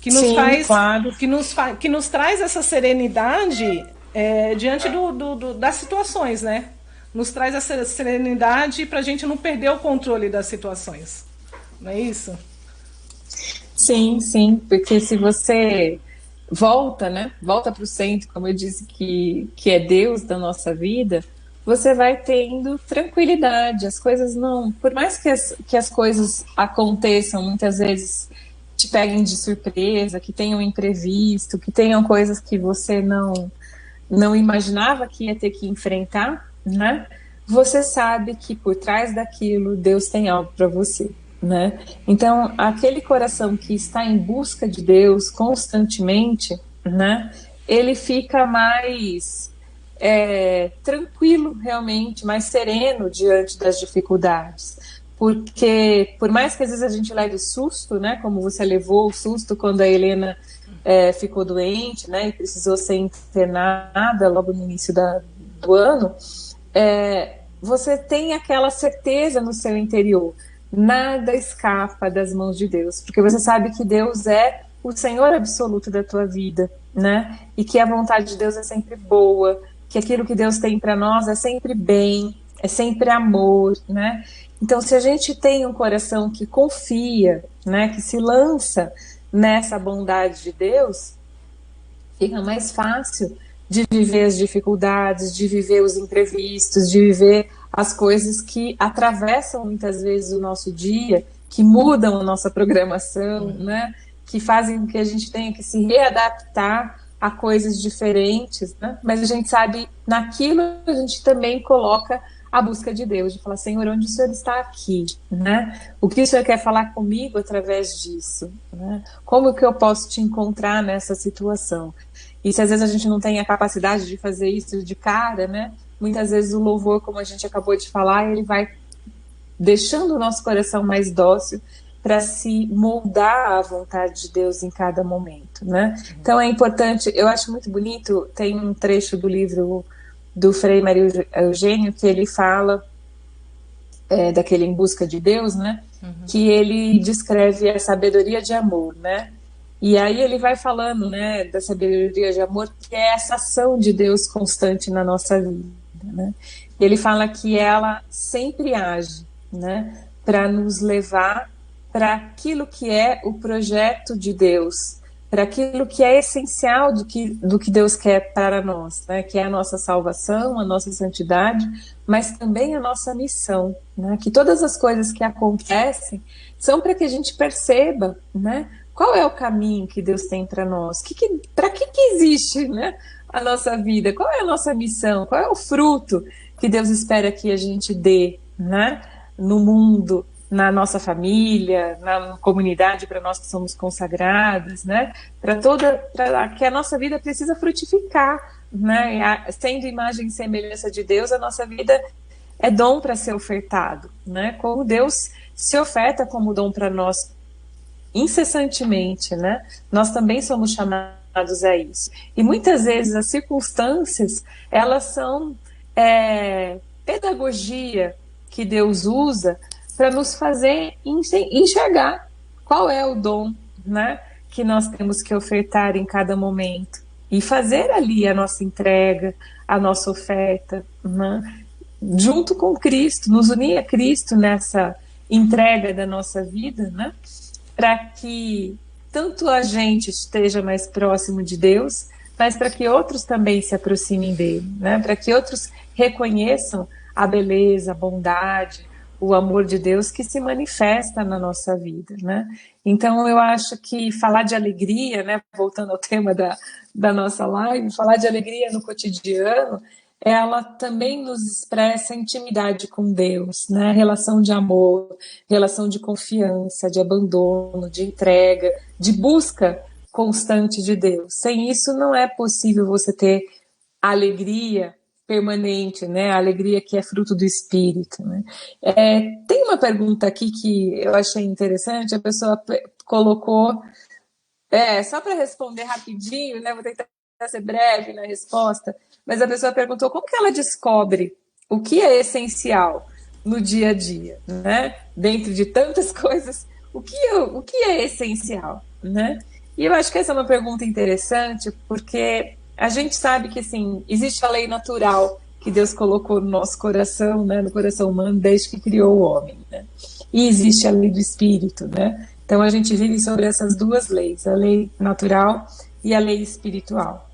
Que nos Sim, faz, claro. que nos traz essa serenidade diante das situações, né? Nos traz essa serenidade para a gente não perder o controle das situações. Não é isso? Sim, sim, porque se você volta, né? Volta para o centro, como eu disse, que é Deus da nossa vida, você vai tendo tranquilidade. As coisas não. Por mais que as coisas aconteçam, muitas vezes te peguem de surpresa, que tenham imprevisto, que tenham coisas que você não imaginava que ia ter que enfrentar, né? Você sabe que por trás daquilo Deus tem algo para você, né? Então, aquele coração que está em busca de Deus constantemente, né? Ele fica mais tranquilo, realmente, mais sereno diante das dificuldades. Porque, por mais que às vezes a gente leve susto, né? Como você levou o susto quando a Helena ficou doente, né? E precisou ser internada logo no início do ano, você tem aquela certeza no seu interior, nada escapa das mãos de Deus, porque você sabe que Deus é o Senhor absoluto da tua vida, né? E que a vontade de Deus é sempre boa, que aquilo que Deus tem para nós é sempre bem, é sempre amor, né? Então, se a gente tem um coração que confia, né, que se lança nessa bondade de Deus, fica mais fácil de viver as dificuldades, de viver os imprevistos, de viver as coisas que atravessam muitas vezes o nosso dia, que mudam a nossa programação, né? Que fazem com que a gente tenha que se readaptar a coisas diferentes, né? Mas a gente sabe, naquilo a gente também coloca a busca de Deus, de falar, Senhor, onde o Senhor está aqui, né? O que o Senhor quer falar comigo através disso, né? Como que eu posso te encontrar nessa situação? E se às vezes a gente não tem a capacidade de fazer isso de cara, né? Muitas vezes o louvor, como a gente acabou de falar, ele vai deixando o nosso coração mais dócil para se moldar à vontade de Deus em cada momento, né? Então é importante, eu acho muito bonito, tem um trecho do livro do Frei Mário Eugênio que ele fala daquele Em Busca de Deus, né? Que ele descreve a sabedoria de amor, né? E aí ele vai falando, né, da sabedoria de amor, que é essa ação de Deus constante na nossa vida, né? Ele fala que ela sempre age, né, para nos levar para aquilo que é o projeto de Deus, para aquilo que é essencial do que Deus quer para nós, né, que é a nossa salvação, a nossa santidade, mas também a nossa missão, né, que todas as coisas que acontecem são para que a gente perceba, né, qual é o caminho que Deus tem para nós, para que existe, né, a nossa vida, qual é a nossa missão, qual é o fruto que Deus espera que a gente dê, né, no mundo, na nossa família, na comunidade, para nós que somos consagradas, né, para que a nossa vida precisa frutificar, né, sendo imagem e semelhança de Deus, a nossa vida é dom para ser ofertado, né, como Deus se oferta como dom para nós incessantemente, né, nós também somos chamados a isso. E muitas vezes as circunstâncias, elas são pedagogia que Deus usa para nos fazer enxergar qual é o dom, né, que nós temos que ofertar em cada momento e fazer ali a nossa entrega, a nossa oferta, né, junto com Cristo, nos unir a Cristo nessa entrega da nossa vida, né, para que tanto a gente esteja mais próximo de Deus, mas para que outros também se aproximem dele, né, para que outros reconheçam a beleza, a bondade, o amor de Deus que se manifesta na nossa vida, né? Então eu acho que falar de alegria, né, voltando ao tema da nossa live, falar de alegria no cotidiano, ela também nos expressa intimidade com Deus, né? Relação de amor, relação de confiança, de abandono, de entrega, de busca constante de Deus. Sem isso não é possível você ter alegria permanente, né? A alegria que é fruto do Espírito, né? Tem uma pergunta aqui que eu achei interessante, a pessoa colocou, só para responder rapidinho, né? Vou tentar ser breve na resposta, mas a pessoa perguntou como que ela descobre o que é essencial no dia a dia, né? Dentro de tantas coisas, o que é essencial, né? E eu acho que essa é uma pergunta interessante, porque a gente sabe que, assim, existe a lei natural que Deus colocou no nosso coração, né, no coração humano, desde que criou o homem, né? E existe a lei do Espírito, né? Então a gente vive sobre essas duas leis, a lei natural e a lei espiritual.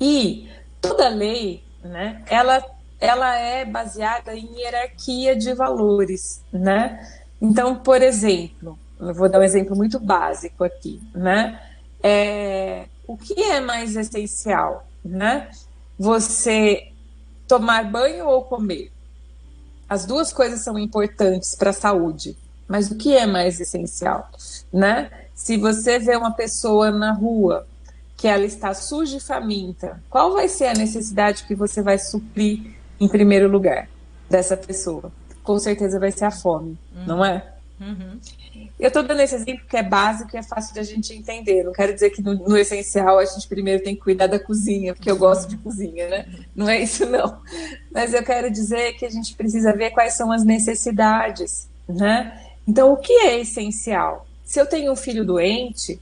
E toda lei, né, ela é baseada em hierarquia de valores, né? Então, por exemplo, eu vou dar um exemplo muito básico aqui, né? O que é mais essencial, né? Você tomar banho ou comer? As duas coisas são importantes para a saúde, mas o que é mais essencial, né? Se você vê uma pessoa na rua que ela está suja e faminta, qual vai ser a necessidade que você vai suprir em primeiro lugar dessa pessoa? Com certeza vai ser a fome, não é? Uhum. Eu estou dando esse exemplo que é básico e é fácil de a gente entender. Não quero dizer que no essencial a gente primeiro tem que cuidar da cozinha, porque eu gosto de cozinha, né? Não é isso, não. Mas eu quero dizer que a gente precisa ver quais são as necessidades, né? Então, o que é essencial? Se eu tenho um filho doente,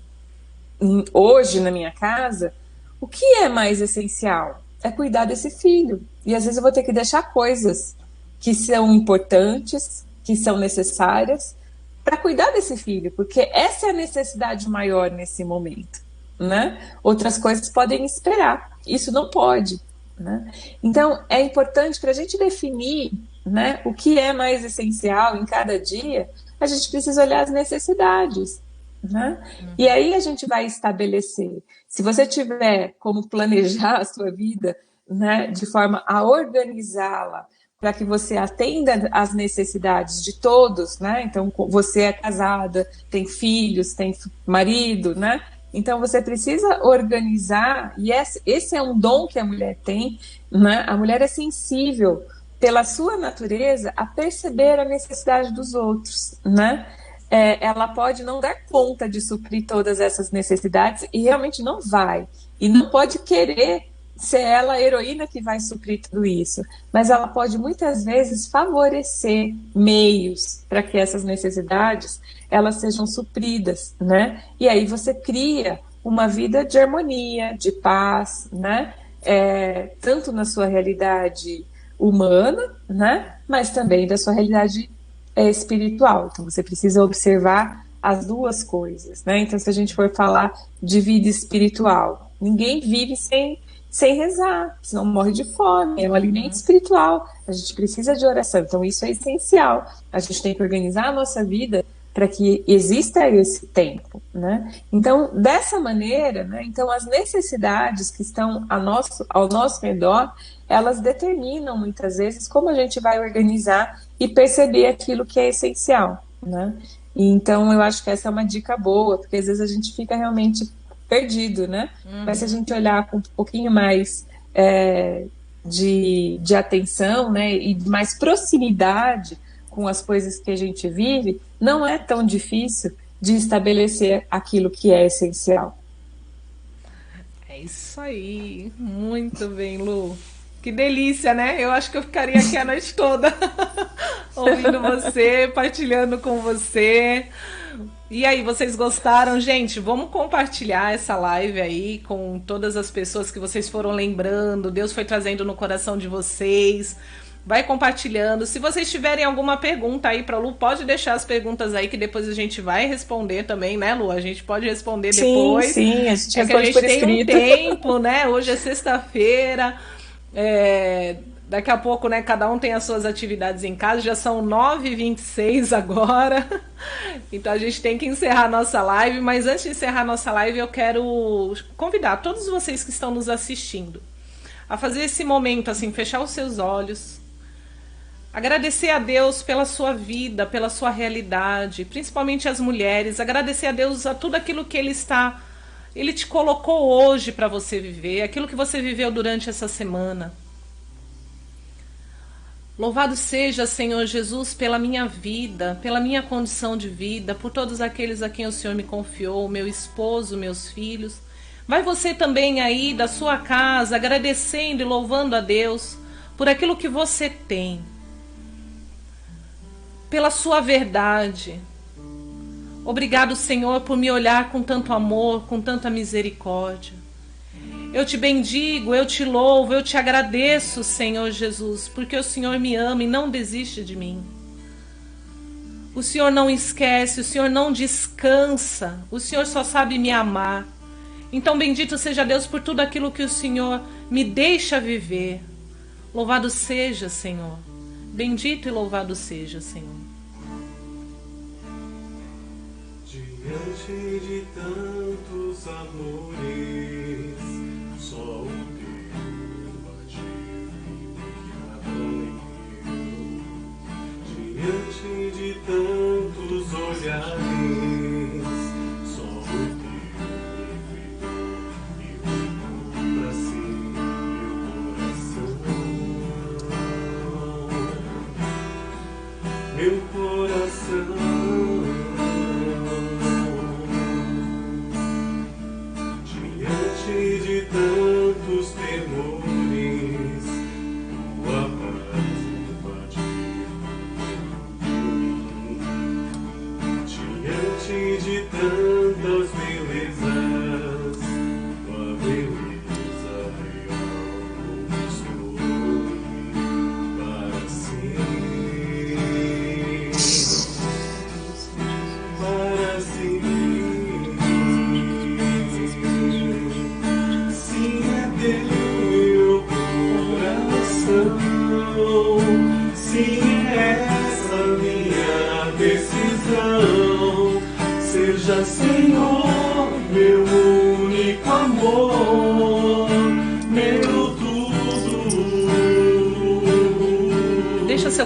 hoje na minha casa, o que é mais essencial? É cuidar desse filho. E às vezes eu vou ter que deixar coisas que são importantes, que são necessárias, para cuidar desse filho, porque essa é a necessidade maior nesse momento, né? Outras coisas podem esperar, isso não pode, né? Então, é importante para a gente definir, né, o que é mais essencial em cada dia, a gente precisa olhar as necessidades, né? E aí a gente vai estabelecer, se você tiver como planejar a sua vida, né, de forma a organizá-la para que você atenda às necessidades de todos, né? Então, você é casada, tem filhos, tem marido, né? Então, você precisa organizar, e esse é um dom que a mulher tem, né? A mulher é sensível, pela sua natureza, a perceber a necessidade dos outros, né? Ela pode não dar conta de suprir todas essas necessidades, e realmente não vai. E não pode querer ser ela a heroína que vai suprir tudo isso, mas ela pode muitas vezes favorecer meios para que essas necessidades elas sejam supridas, né? E aí você cria uma vida de harmonia, de paz, né? Tanto na sua realidade humana, né? Mas também da sua realidade espiritual. Então você precisa observar as duas coisas, né? Então, se a gente for falar de vida espiritual, ninguém vive sem rezar, senão morre de fome, é um alimento espiritual, a gente precisa de oração, então isso é essencial, a gente tem que organizar a nossa vida para que exista esse tempo, né? Então, dessa maneira, né, então as necessidades que estão ao nosso redor, elas determinam muitas vezes como a gente vai organizar e perceber aquilo que é essencial, né? Então, eu acho que essa é uma dica boa, porque às vezes a gente fica realmente perdido, né? Mas se a gente olhar com um pouquinho mais de atenção, né, e mais proximidade com as coisas que a gente vive, não é tão difícil de estabelecer aquilo que é essencial. É isso aí, muito bem, Lu. Que delícia, né? Eu acho que eu ficaria aqui a noite toda ouvindo você, partilhando com você. E aí, vocês gostaram? Gente, vamos compartilhar essa live aí com todas as pessoas que vocês foram lembrando. Deus foi trazendo no coração de vocês. Vai compartilhando. Se vocês tiverem alguma pergunta aí para Lu, pode deixar as perguntas aí que depois a gente vai responder também, né, Lu? A gente pode responder depois. Sim, a gente responde por tem escrito. Um tempo, né? Hoje é sexta-feira. Daqui a pouco, né, cada um tem as suas atividades em casa, já são 9h26 agora, então a gente tem que encerrar a nossa live, mas antes de encerrar a nossa live eu quero convidar todos vocês que estão nos assistindo a fazer esse momento, assim, fechar os seus olhos, agradecer a Deus pela sua vida, pela sua realidade, principalmente as mulheres, agradecer a Deus a tudo aquilo que Ele te colocou hoje para você viver, aquilo que você viveu durante essa semana. Louvado seja, Senhor Jesus, pela minha vida, pela minha condição de vida, por todos aqueles a quem o Senhor me confiou, meu esposo, meus filhos. Vai você também aí da sua casa, agradecendo e louvando a Deus por aquilo que você tem, pela sua verdade. Obrigado, Senhor, por me olhar com tanto amor, com tanta misericórdia. Eu te bendigo, eu te louvo, eu te agradeço, Senhor Jesus, porque o Senhor me ama e não desiste de mim. O Senhor não esquece, o Senhor não descansa, o Senhor só sabe me amar. Então bendito seja Deus por tudo aquilo que o Senhor me deixa viver. Louvado seja, Senhor. Bendito e louvado seja, Senhor. Diante de tantos amores, só o teu agir me acolheu. Diante de tantos olhares, só o teu me enviou e voltou pra si meu coração.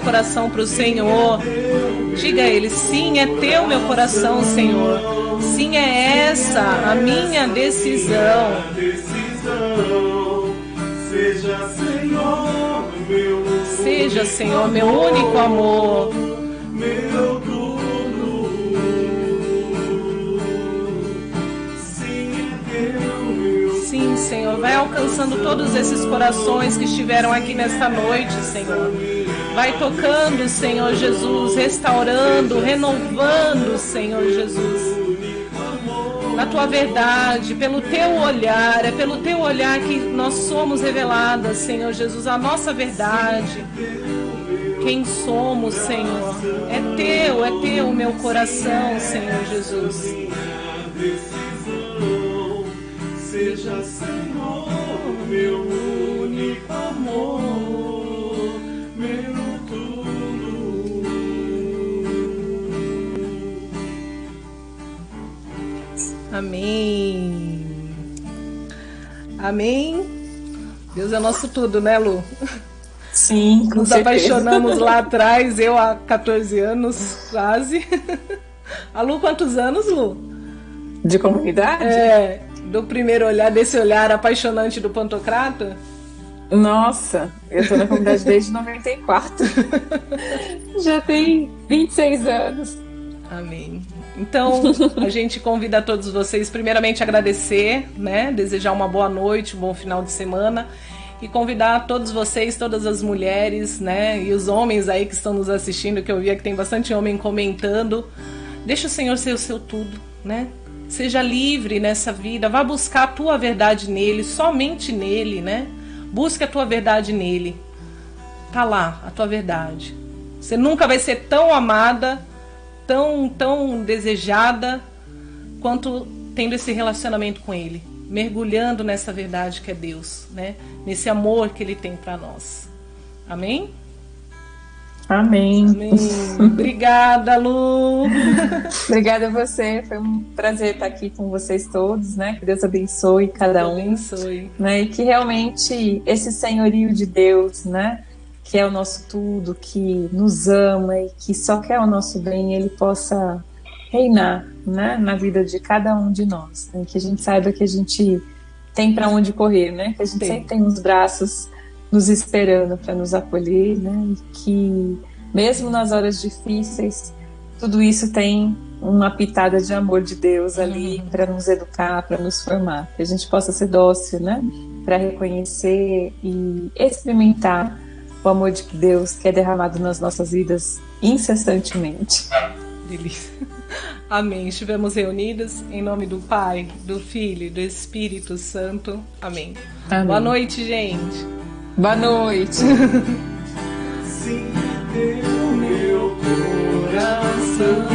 coração para o Senhor. Diga a Ele, sim, é teu meu coração, Senhor. Sim, é essa a minha decisão. Seja, Senhor, Seja, Senhor, meu único amor. meu tudo. Sim, é teu, meu. Sim, Senhor, vai alcançando todos esses corações que estiveram aqui nesta noite, Senhor. Vai tocando, Senhor Jesus, restaurando, renovando, Senhor Jesus. Na tua verdade, pelo teu olhar, é pelo teu olhar que nós somos reveladas, Senhor Jesus, a nossa verdade. Quem somos, Senhor? É teu o meu coração, Senhor Jesus. Seja, Senhor, meu único amor, meu tudo. Amém. Amém. Deus é nosso tudo, né, Lu? Sim, com Nos certeza. apaixonamos lá atrás, eu há 14 anos, quase. A Lu, quantos anos, Lu? De comunidade? Do primeiro olhar, desse olhar apaixonante do Pantocrata? Nossa, eu tô na comunidade desde 94. Já tem 26 anos. Amém. Então, a gente convida a todos vocês, primeiramente, a agradecer, né? Desejar uma boa noite, um bom final de semana. E convidar todos vocês, todas as mulheres, né? E os homens aí que estão nos assistindo, que eu vi que tem bastante homem comentando. Deixa o Senhor ser o seu tudo, né? Seja livre nessa vida. Vá buscar a tua verdade nele, somente nele, né? Busque a tua verdade nele. Tá lá, a tua verdade. Você nunca vai ser tão amada, tão desejada, quanto tendo esse relacionamento com ele. Mergulhando nessa verdade que é Deus, né? Nesse amor que ele tem para nós. Amém? Amém. Amém. Obrigada, Lu. Obrigada a você. Foi um prazer estar aqui com vocês todos, né? Que Deus abençoe cada um. Abençoe. Né? E que realmente esse senhorio de Deus, né? Que é o nosso tudo, que nos ama e que só quer o nosso bem, ele possa reinar, né? Na vida de cada um de nós. Né? Que a gente saiba que a gente tem para onde correr, né? Que a gente sempre tem uns braços nos esperando para nos acolher, né? E que mesmo nas horas difíceis, tudo isso tem uma pitada de amor de Deus ali para nos educar, para nos formar. Que a gente possa ser dócil, né? Para reconhecer e experimentar o amor de Deus que é derramado nas nossas vidas incessantemente. Delícia. Amém. Estivemos reunidas em nome do Pai, do Filho e do Espírito Santo. Amém. Amém. Boa noite, gente. Boa noite. Sim, teu meu coração.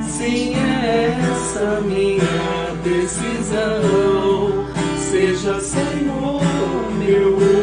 Sim, é essa minha decisão. Seja, Senhor, meu